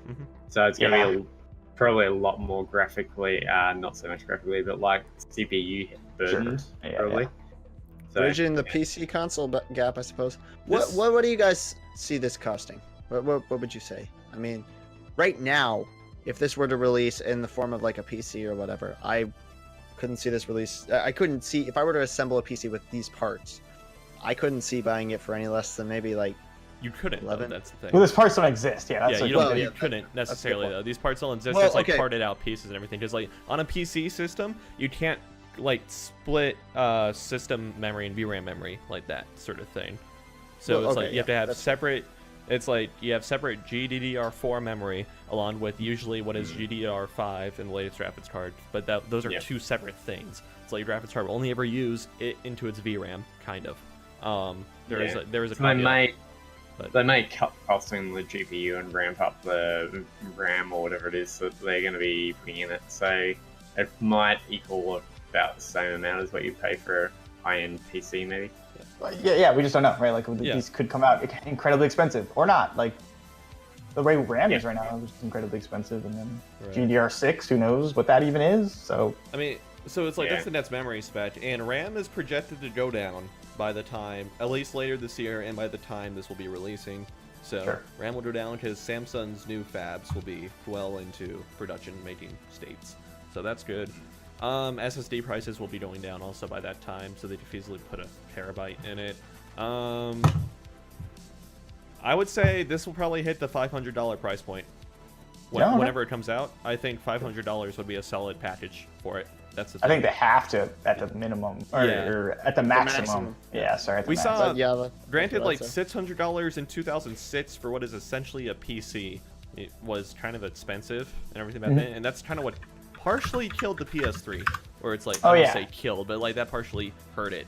So it's going to be probably a lot more graphically, not so much graphically, but like CPU burdened, probably. So, bridging the PC console gap, I suppose. What do you guys see this costing? What would you say? I mean, right now, if this were to release in the form of like a PC or whatever, I couldn't see this release. I couldn't see, if I were to assemble a PC with these parts, I couldn't see buying it for any less than maybe like You couldn't, though, that's the thing. Well, these parts don't exist. Yeah, that's you couldn't necessarily, though. These parts don't exist. It's like parted out pieces and everything. Because like on a PC system, you can't like split system memory and VRAM memory like that sort of thing. So it's like you have to have separate. It's like you have separate GDDR4 memory along with usually what is GDDR5 in the latest graphics card. But those are two separate things. It's like your graphics card will only ever use it into its VRAM, kind of. There is a caveat. They may cut costs in the GPU and ramp up the RAM or whatever it is that they're going to be putting in it. So it might equal about the same amount as what you pay for a high-end PC, maybe. Yeah, we just don't know, right? Like these could come out incredibly expensive or not. Like the way RAM is right now is incredibly expensive, and then GDDR6, who knows what that even is? So I mean, so it's like that's the next memory spec, and RAM is projected to go down by the time, at least later this year, and by the time this will be releasing. So RAM will go down because Samsung's new fabs will be well into production making states. So that's good. SSD prices will be going down also by that time, so they can easily put a terabyte in it. I would say this will probably hit the $500 price point whenever it comes out. I think $500 would be a solid package for it. That's the thing. I think they have to at the minimum or at the maximum. Yeah, sorry. We saw, granted, like $600 in 2006 for what is essentially a PC. It was kind of expensive and everything back then, and that's kind of what partially killed the PS3, or it's like I don't say killed, but like that partially hurt it.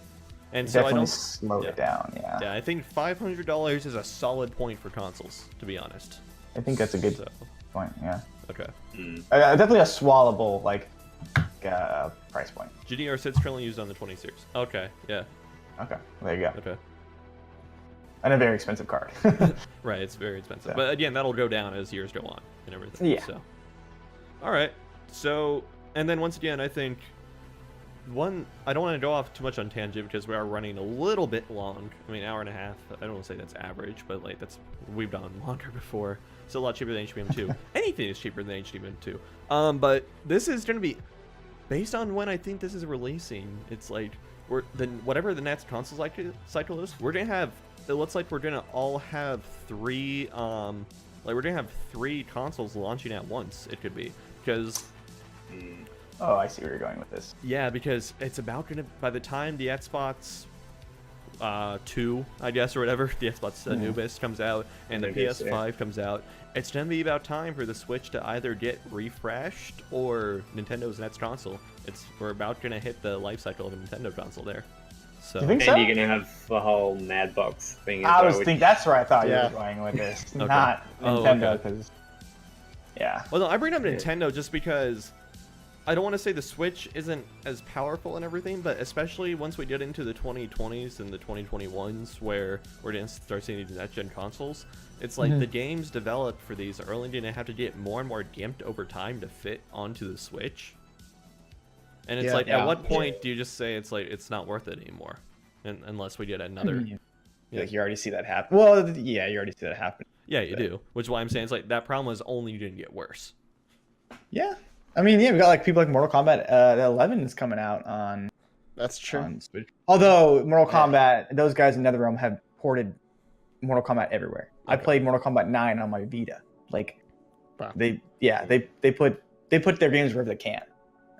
And so definitely slowed it down. Yeah, I think $500 is a solid point for consoles, to be honest. I think that's a good point. Yeah. Okay. Definitely a swallowable price point. GDDR6 currently used on the 26. Okay. Yeah. Okay. There you go. Okay. And a very expensive card. Right, it's very expensive. So. But again, that'll go down as years go on and everything. Yeah. So, all right. So, and then once again, I think I don't want to go off too much on tangent because we are running a little bit long. I mean, hour and a half. I don't want to say that's average, but like we've done longer before. It's a lot cheaper than HBM 2. Anything is cheaper than HBM 2. But this is going to be based on when I think this is releasing. It's like whatever the next console cycle is, we're gonna have. It looks like we're gonna all have three. We're gonna have 3 consoles launching at once. It could be because. Oh, I see where you're going with this. Yeah, because it's about gonna by the time the Xbox 2, I guess, or whatever, the Xbox Anubis comes out and the PS5 comes out, it's gonna be about time for the Switch to either get refreshed or Nintendo's next console. We're about gonna hit the life cycle of a Nintendo console there. So You think And so? you're gonna have the whole Madbox thing. I as was well, thinking that's where I thought Yeah. you were going with this, Okay. not Oh, Nintendo, okay. because yeah. Well, no, I bring up Nintendo just because I don't want to say the Switch isn't as powerful and everything, but especially once we get into the 2020s and the 2021s where we're going to start seeing these next-gen consoles, it's like the games developed for these are only going to have to get more and more gimped over time to fit onto the Switch. And it's at what point do you just say it's not worth it anymore? Unless we get another... Like you already see that happen. Well, yeah, you already see that happen. Yeah, you do. Which is why I'm saying it's like that problem was only going to get worse. Yeah. I mean, yeah, we got like people like Mortal Kombat 11 is coming out on That's true. Switch. Although Mortal Kombat, those guys in NetherRealm have ported Mortal Kombat everywhere. I played Mortal Kombat 9 on my Vita. Like, Wow. they put their games wherever they can.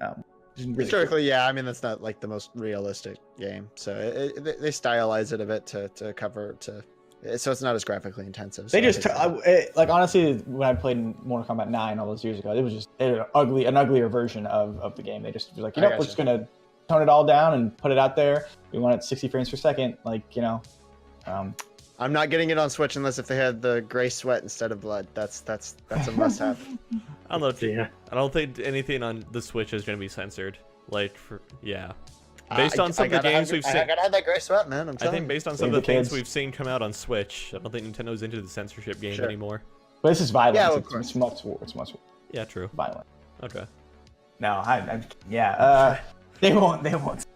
Which is really Historically, yeah. I mean, that's not like the most realistic game, so they stylize it a bit to cover so it's not as graphically intensive. They so just like honestly, when I played Mortal Kombat 9 all those years ago, it was an uglier version of the game. They just were like, I we're gotcha. just gonna tone it all down and put it out there. We want it 60 frames per second, I'm not getting it on Switch unless if they had the gray sweat instead of blood. That's a must-have. I don't know if Yeah. I don't think anything on the Switch is going to be censored. Based on some of the games we've I seen, gotta have that gray sweat, man. I'm I telling think you. based on some of Save the the things kids. we've seen come out on Switch, I don't think Nintendo's into the censorship game Sure. anymore. But this is violent. Yeah, of it's course. much more Yeah, true. violent. Okay. No, they won't.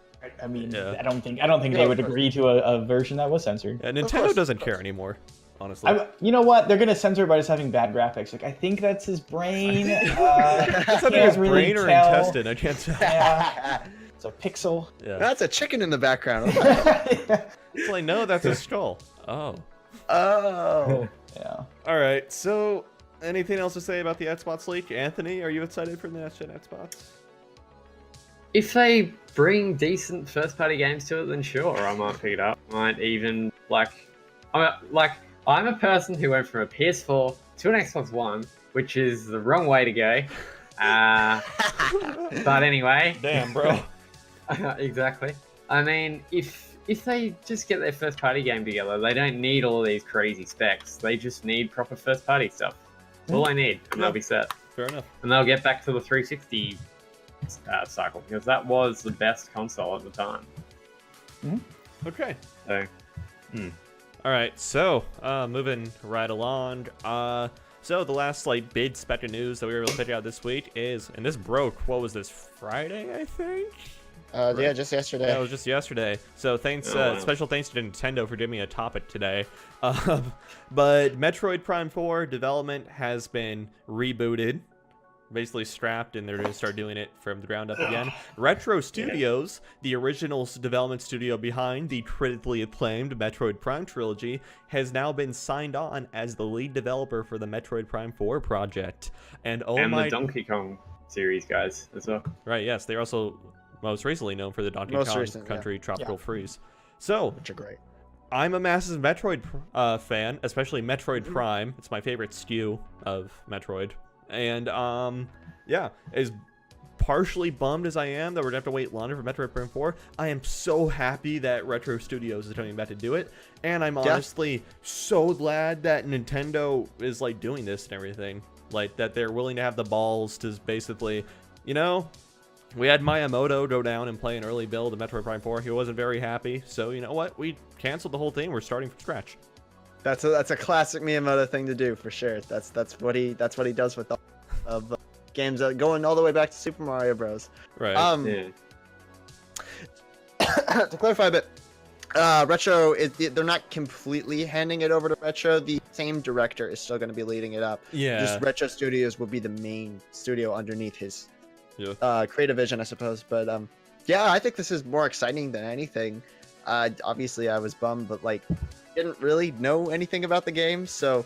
I mean, Yeah. I don't think they would agree to a version that was censored. Yeah, Nintendo course, doesn't of care course. anymore, honestly. You know what? They're gonna censor it by just having bad graphics. Like I think that's his brain. It's either his brain or intestine. I can't tell. Yeah, it's a pixel. Yeah. That's a chicken in the background. It's like, no, that's a skull. Oh. Oh. Yeah. All right. So, anything else to say about the Xbox leak? Anthony, are you excited for the next gen Xbox? If they bring decent first-party games to it, then sure, I might pick it up. Might even I'm a person who went from a PS4 to an Xbox One, which is the wrong way to go. But anyway, Damn, bro. exactly. I mean, if they just get their first-party game together, they don't need all of these crazy specs. They just need proper first-party stuff. That's all they need, and they'll be set. Fair enough. And they'll get back to the 360 cycle, because that was the best console at the time. Okay. So, All right. So, moving right along. So the last big spec of news that we were able to pick out this week is, and this broke. What was this? Friday, I think. Yeah, just yesterday. Yeah, it was just yesterday. So thanks, wow. special thanks to Nintendo for giving me a topic today. But Metroid Prime 4 development has been rebooted, basically scrapped, and they're going to start doing it from the ground up again. Retro Studios, the original development studio behind the critically acclaimed Metroid Prime trilogy, has now been signed on as the lead developer for the Metroid Prime 4 project. And the Donkey Kong series guys as well. Right, yes, they're also most recently known for the Donkey Most Kong recent, yeah. Country Tropical Freeze. So, Which are great. I'm a massive Metroid fan, especially Metroid Prime. It's my favorite SKU of Metroid. And, yeah, as partially bummed as I am that we're gonna have to wait longer for Metroid Prime 4, I am so happy that Retro Studios is coming back to do it. And I'm honestly so glad that Nintendo is, doing this and everything. That they're willing to have the balls to basically, we had Miyamoto go down and play an early build of Metroid Prime 4. He wasn't very happy. So, you know what? We canceled the whole thing. We're starting from scratch. That's a classic Miyamoto thing to do for sure. That's what he does with all of games going all the way back to Super Mario Bros. Right. Yeah. To clarify a bit, Retro they're not completely handing it over to Retro. The same director is still going to be leading it up. Yeah. Just Retro Studios will be the main studio underneath his creative vision, I suppose. But yeah, I think this is more exciting than anything. Obviously, I was bummed, but like, didn't really know anything about the game, so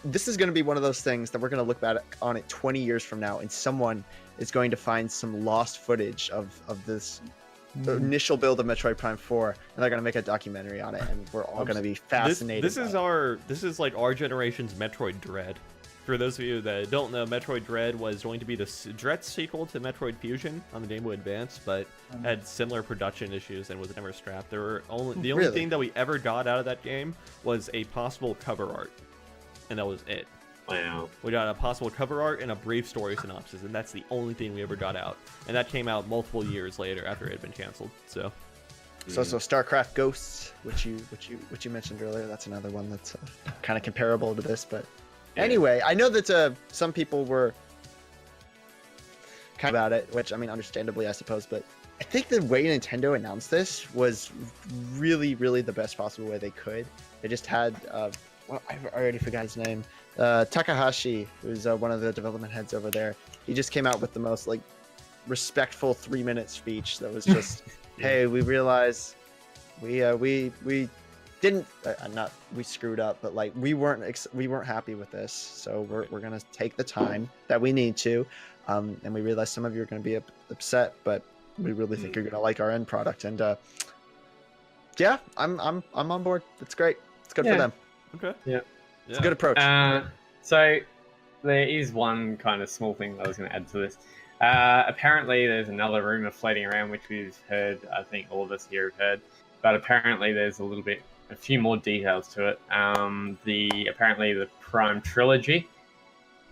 this is going to be one of those things that we're going to look back on it 20 years from now, and someone is going to find some lost footage of this initial build of Metroid Prime 4, and they're going to make a documentary on it, and we're all going to be fascinated. This is like our generation's Metroid Dread. For those of you that don't know, Metroid Dread was going to be the direct sequel to Metroid Fusion on the Game Boy Advance, but had similar production issues and was never scrapped. The only thing that we ever got out of that game was a possible cover art, and that was it. Wow. We got a possible cover art and a brief story synopsis, and that's the only thing we ever got out. And that came out multiple years later after it had been canceled. So StarCraft Ghosts, which you mentioned earlier, that's another one that's kind of comparable to this, but. Yeah. Anyway, I know that some people were kind of about it, which I mean, understandably, I suppose, but I think the way Nintendo announced this was really, really the best possible way they could. They just had, well, I already forgot his name, Takahashi, who's one of the development heads over there. He just came out with the most like respectful 3-minute speech that was just, hey, we realize we didn't we screwed up, but like we weren't happy with this, so we're gonna take the time that we need to, and we realize some of you are gonna be upset, but we really think you're gonna like our end product, and yeah, I'm on board. It's great. It's good for them. Okay. Yeah. It's a good approach. So there is one kind of small thing that I was going to add to this. Apparently, there's another rumor floating around, which we've heard. I think all of us here have heard, but apparently there's a few more details to it. Apparently the Prime trilogy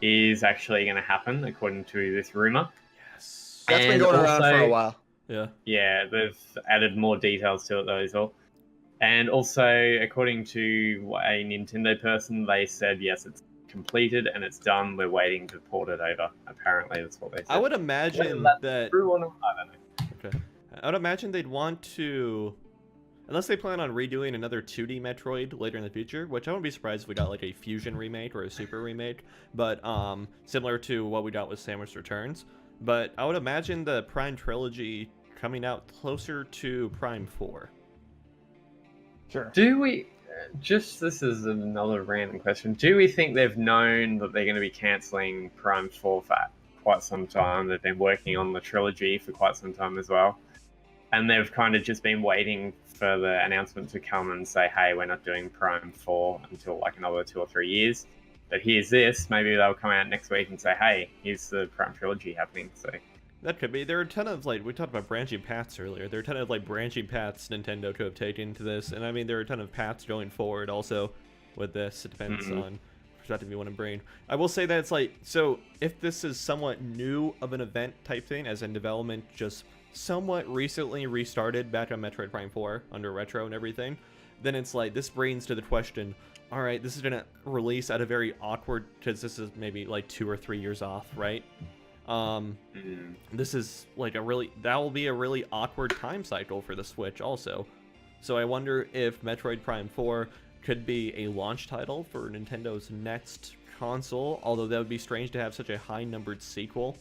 is actually going to happen, according to this rumor. Yes. That's been going around for a while. Yeah. Yeah, they've added more details to it though as well. And also, according to a Nintendo person, they said yes, it's completed and it's done. We're waiting to port it over. Apparently, that's what they said. I would imagine that. True or not? I don't know. Okay. I would imagine they'd want to, unless they plan on redoing another 2D Metroid later in the future, which I wouldn't be surprised if we got like a Fusion remake or a Super remake, but similar to what we got with Samus Returns. But I would imagine the Prime trilogy coming out closer to Prime 4. Sure. Do we this is another random question. Do we think they've known that they're going to be cancelling Prime 4 for quite some time? They've been working on the trilogy for quite some time as well. And they've kind of just been waiting for the announcement to come and say, hey, we're not doing Prime 4 until like another 2 or 3 years. But here's this. Maybe they'll come out next week and say, hey, here's the Prime trilogy happening. So that could be. There are a ton of, like, we talked about branching paths earlier. There are a ton of, like, branching paths Nintendo could have taken to this. And, I mean, there are a ton of paths going forward also with this. It depends on perspective you want to bring. I will say that it's, like, so if this is somewhat new of an event type thing, as in development just somewhat recently restarted back on Metroid Prime 4 under Retro and everything, then it's, like, this brings to the question, all right, this is going to release at a very awkward, because this is maybe, like, 2 or 3 years off, right? This is like that will be a really awkward time cycle for the Switch also. So I wonder if Metroid Prime 4 could be a launch title for Nintendo's next console, although that would be strange to have such a high numbered sequel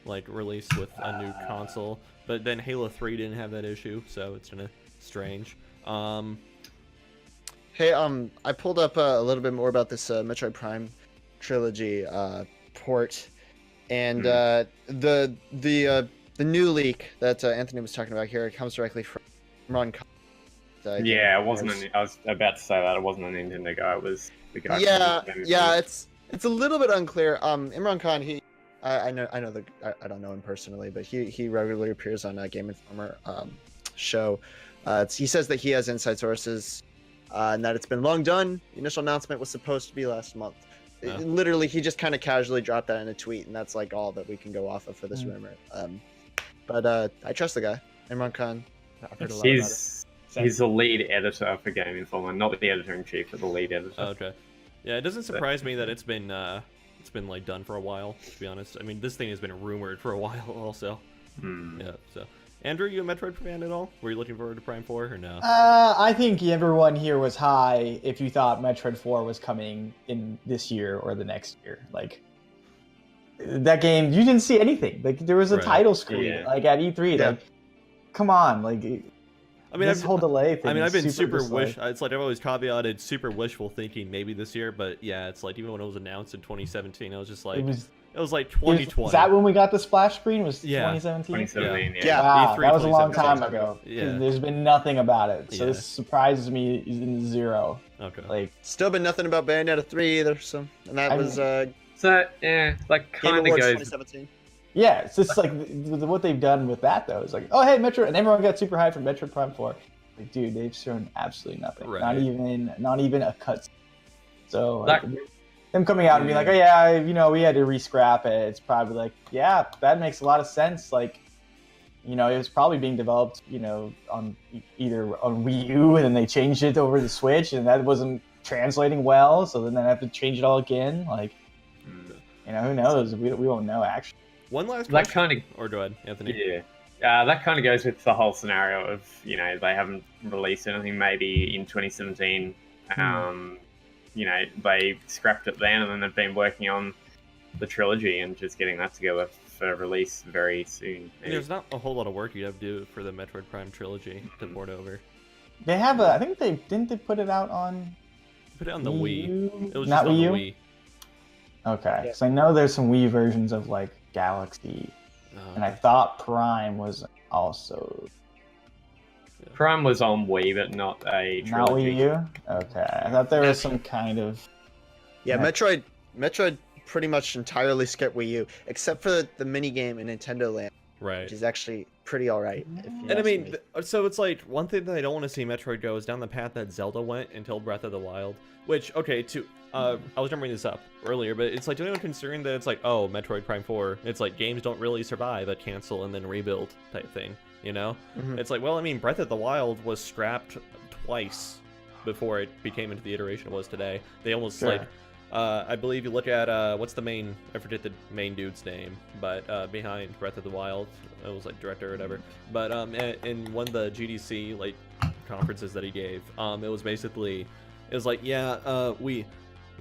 like released with a new console. But then Halo 3 didn't have that issue, so it's kind of strange. Hey, I pulled up a little bit more about this Metroid Prime trilogy port. And the new leak that Anthony was talking about here comes directly from Ron. Yeah, it wasn't. I was about to say that it wasn't a Nintendo guy. It was the guy. Yeah. It's a little bit unclear. Imran Khan, I don't know him personally, but he regularly appears on Game Informer show. He says that he has inside sources and that it's been long done. The initial announcement was supposed to be last month. Literally, he just kind of casually dropped that in a tweet, and that's like all that we can go off of for this rumor. But I trust the guy, Imran Khan. I've heard a lot about it. He's the lead editor for Game Informer, not the editor-in-chief, but the lead editor. Oh, okay. Yeah, it doesn't surprise me that it's been like done for a while, to be honest. I mean, this thing has been rumored for a while also. Yeah, so. Andrew, you a Metroid fan at all? Were you looking forward to Prime 4 or no? I think everyone here was high if you thought Metroid 4 was coming in this year or the next year. Like, that game, you didn't see anything. Like, there was a title screen, like, at E3. Yeah. Like, come on, like... I mean, this whole delay thing. I mean, I've been super like... It's like I've always caveated super wishful thinking maybe this year, but yeah, it's like even when it was announced in 2017, I was just like, it was like 2020. Is that when we got the splash screen? Was Yeah. 2017? 2017, Yeah. Wow, E3 that was a long 2017. time ago. Yeah. There's been nothing about it, so Yeah. this surprises me in zero. Okay. Like, Still been nothing about Bayonetta 3 either. So, and that was So, yeah, that Game kind of Awards goes... 2017. yeah, it's just like what they've done with that though. It's like, oh hey, Metro, and everyone got super hyped for Metroid Prime 4. Like, dude, they've shown absolutely nothing. Right. Not even a cut. So like, That- them coming out and being like, oh yeah, we had to re-scrap it. It's probably like, yeah, that makes a lot of sense. Like, it was probably being developed, on either on Wii U, and then they changed it over to Switch, and that wasn't translating well. So then they have to change it all again. Like, who knows? We won't know actually. One last That question. kind of... Or go ahead, Anthony. Yeah. That kind of goes with the whole scenario of, they haven't released anything maybe in 2017. They scrapped it then, and then they've been working on the trilogy and just getting that together for release very soon. maybe. There's not a whole lot of work you'd have to do for the Metroid Prime trilogy to port over. They have I think they put it out on. Put it on the Wii Wii. U? It was Not just on Wii the U? Wii. Okay, Yeah. so I know there's some Wii versions of like Galaxy, and I thought Prime was also Prime was on Wii, but not a trilogy. not Wii U. Okay, I thought there was some kind of. Yeah, Yeah. Metroid pretty much entirely skipped Wii U, except for the mini game in Nintendo Land, Right. which is actually pretty alright. And I mean, so it's like one thing that I don't want to see Metroid go is down the path that Zelda went until Breath of the Wild. Which, okay, I was gonna bring this up earlier, but it's like, to anyone concerned that it's like, oh, Metroid Prime 4, it's like games don't really survive a cancel and then rebuild type thing, Mhm. It's like, well, I mean, Breath of the Wild was scrapped twice before it became into the iteration it was today. They almost Sure. like, I believe you look at what's the main, I forget the main dude's name, but behind Breath of the Wild, it was like director or whatever. But in one of the GDC like conferences that he gave, it was basically, it was like, yeah, we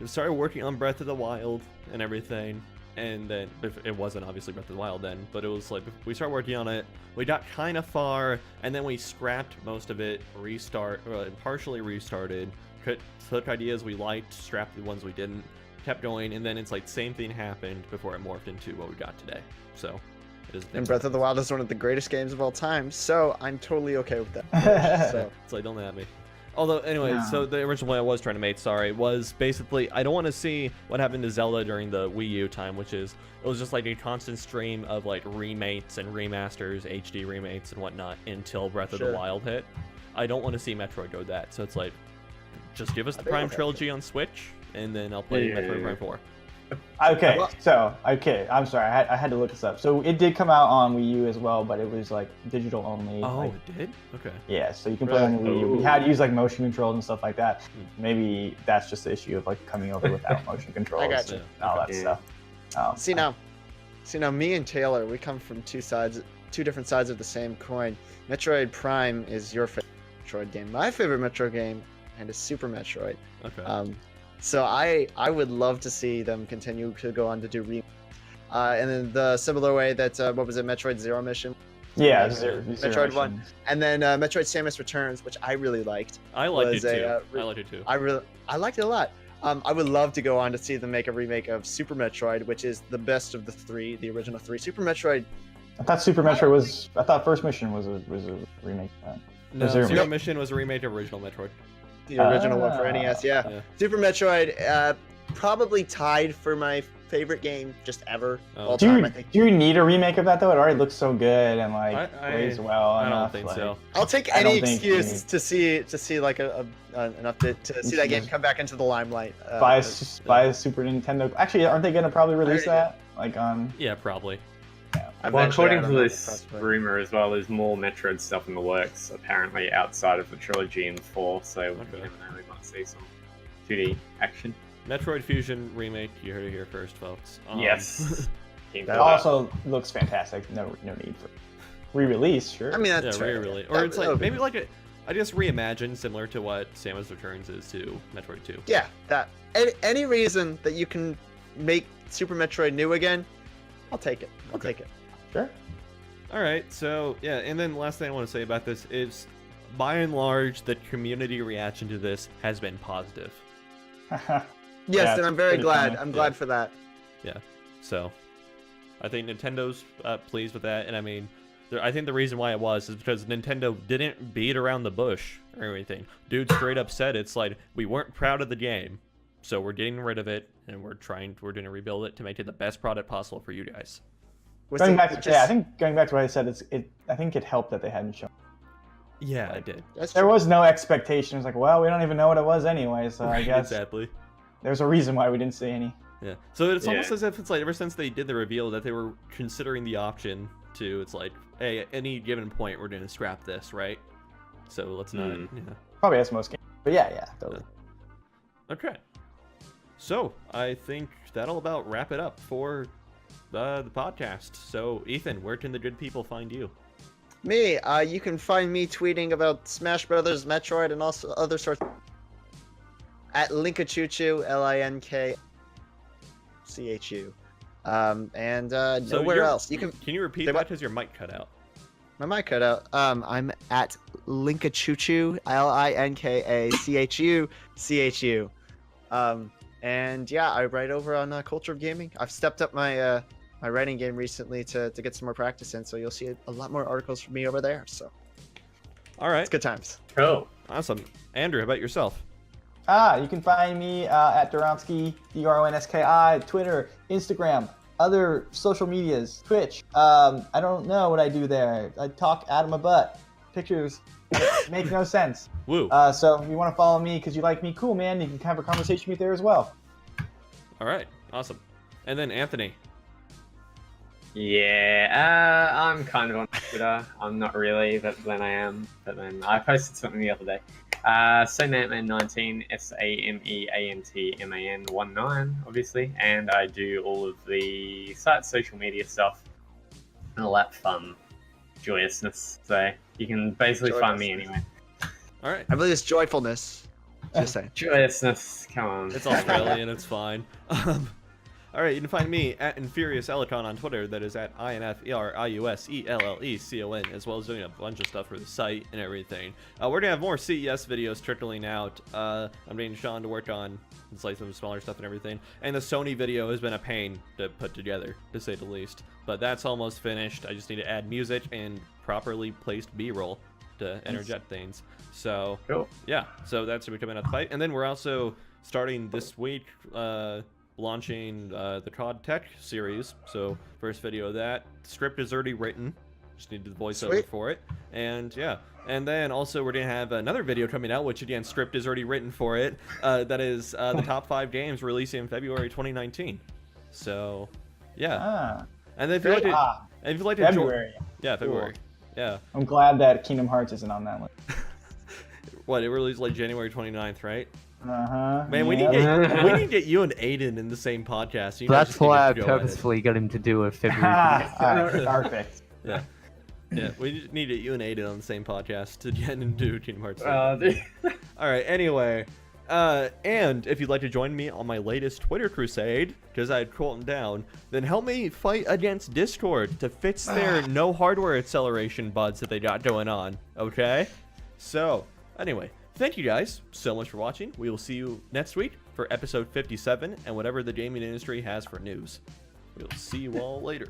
started working on Breath of the Wild and everything, and then it wasn't obviously Breath of the Wild then, but it was like we started working on it, we got kind of far, and then we scrapped most of it, partially restarted, took ideas we liked, scrapped the ones we didn't, kept going, and then it's like same thing happened before it morphed into what we got today. So it is. And Breath of the Wild is one of the greatest games of all time, so I'm totally okay with that. So It's like, don't at me. Although, anyway, so the original point I was trying to make, was basically, I don't want to see what happened to Zelda during the Wii U time, which is, it was just like a constant stream of like remakes and remasters, HD remakes and whatnot until Breath of the Wild hit. I don't want to see Metroid go that, so it's like, just give us the Prime trilogy on Switch, and then I'll play Metroid Prime 4. Okay, I'm sorry, I had to look this up. So it did come out on Wii U as well, but it was like digital only. Oh, like, it did? Okay. yeah, so you can play on the Wii U. We had to use like motion controls and stuff like that. Maybe that's just the issue of like coming over without motion controls gotcha. and all that stuff. see now, me and Taylor, we come from two different sides of the same coin. Metroid Prime is your favorite Metroid game. My favorite Metroid game, and is Super Metroid. Okay. So I would love to see them continue to go on to do remakes. And in the similar way that, what was it, Metroid Zero Mission? Yeah, Metroid 1. And then Metroid Samus Returns, which I really liked. I liked was it too. I liked it too. I liked it a lot. I would love to go on to see them make a remake of Super Metroid, which is the best of the three, the original three. Super Metroid. I thought Super Metroid was. I thought First Mission was a remake. No, Zero Zero Mission. Mission was a remake of original Metroid. The original one for NES, yeah. Yeah. Super Metroid, probably tied for my favorite game just ever. Oh. All Do time, you, I think. do you need a remake of that though? It already looks so good and like I- plays well I don't enough. think like, so. I'll take I any don't think you excuse to see like an update, to see that game come back into the limelight. Buy a Super Nintendo. Actually, aren't they gonna probably release that? Like on. Yeah, probably. Well, Eventually, I according to don't know this if that's right. rumor as well, there's more Metroid stuff in the works, apparently outside of the trilogy and 4, so you never know, we might see some 2D action. Metroid Fusion remake. You heard it here first, folks. Yes. Keen for It that. also looks fantastic. No need for re-release. Sure. I mean, yeah, that's right. really. Or it's That like would be maybe like I guess reimagined, similar to what Samus Returns is to Metroid 2. Yeah, that. Any reason that you can make Super Metroid new again, I'll take it. I'll take it. Sure. All right, so yeah, and then last thing I want to say about this is, by and large, the community reaction to this has been positive. Yes, Yeah, and I'm it's very pretty glad. funny. I'm glad for that. Yeah, so I think Nintendo's pleased with that, and I mean, I think the reason why it was is because Nintendo didn't beat around the bush or anything. Dude straight up said it's like, we weren't proud of the game, so we're getting rid of it, and we're going to rebuild it to make it the best product possible for you guys. Going back to I think going back to what I said, I think it helped that they hadn't shown. Yeah, I did. There was no expectation. It was like, well, we don't even know what it was anyway, so I guess Exactly. there's a reason why we didn't see any. Yeah. So it's almost Yeah. as if it's like ever since they did the reveal that they were considering the option to, it's like, hey, at any given point we're gonna scrap this, right? So let's not. Mm. Yeah. Probably as most games. But yeah, totally. Okay. So I think that'll about wrap it up for the podcast. So Ethan, where can the good people find you? Me, you can find me tweeting about Smash Brothers, Metroid, and also other sorts. At Linkachuchu, LINKCHU. And So nowhere you're- else. You can. Can you repeat Say that what? because your mic cut out? My mic cut out. I'm at Linkachuchu, LINKACHUCHU. And yeah, I write over on Culture of Gaming. I've stepped up my my writing game recently to get some more practice in, so you'll see a lot more articles from me over there. So All right. it's good times. Cool. Awesome. Andrew, how about yourself? You can find me at Doronsky, DRONSKI, Twitter, Instagram, other social medias, Twitch. I don't know what I do there. I talk out of my butt. Pictures make no sense. Woo. So if you want to follow me because you like me, cool, man. You can have a conversation with me there as well. All right. Awesome. And then Anthony. Yeah, I'm kind of on Twitter. I'm not really, but then I am. But then I posted something the other day. SameAntman19, SameAntman19, obviously. And I do all of the site social media stuff and all that fun joyousness. So you can basically find me anywhere. All right. I believe it's joyfulness. Just saying. Joyousness, come on. It's Australian. It's fine. All right, you can find me at Infurious Elecon on Twitter. That is at INFERIUSELLECON, as well as doing a bunch of stuff for the site and everything. We're gonna have more CES videos trickling out. I'm getting Sean to work on like some smaller stuff and everything. And the Sony video has been a pain to put together, to say the least. But that's almost finished. I just need to add music and properly placed B-roll to interject things. So Cool. yeah, so that's gonna be coming out the fight. And then we're also starting this week. Launching the COD Tech series. So first video of that. Script is already written. Just need the voiceover Sweet. for it. And yeah. And then also we're going to have another video coming out, which again, script is already written for it. That is the top 5 games releasing in February 2019. So yeah. And then if you'd like to February. Yeah, February. Yeah. I'm glad that Kingdom Hearts isn't on that list. What, it released like January 29th, right? Uh-huh. Man, we need to get you and Aiden in the same podcast. You guys That's just need why to I go at it. purposefully got him to do a February. Alright, perfect. Yeah. Yeah, we just need you and Aiden on the same podcast to get into Kingdom Hearts. Dude. Alright, anyway. And if you'd like to join me on my latest Twitter crusade, because I had cooled down, then help me fight against Discord to fix their no hardware acceleration buds that they got going on. Okay? So, anyway. Thank you guys so much for watching. We will see you next week for episode 57 and whatever the gaming industry has for news. We'll see you all later.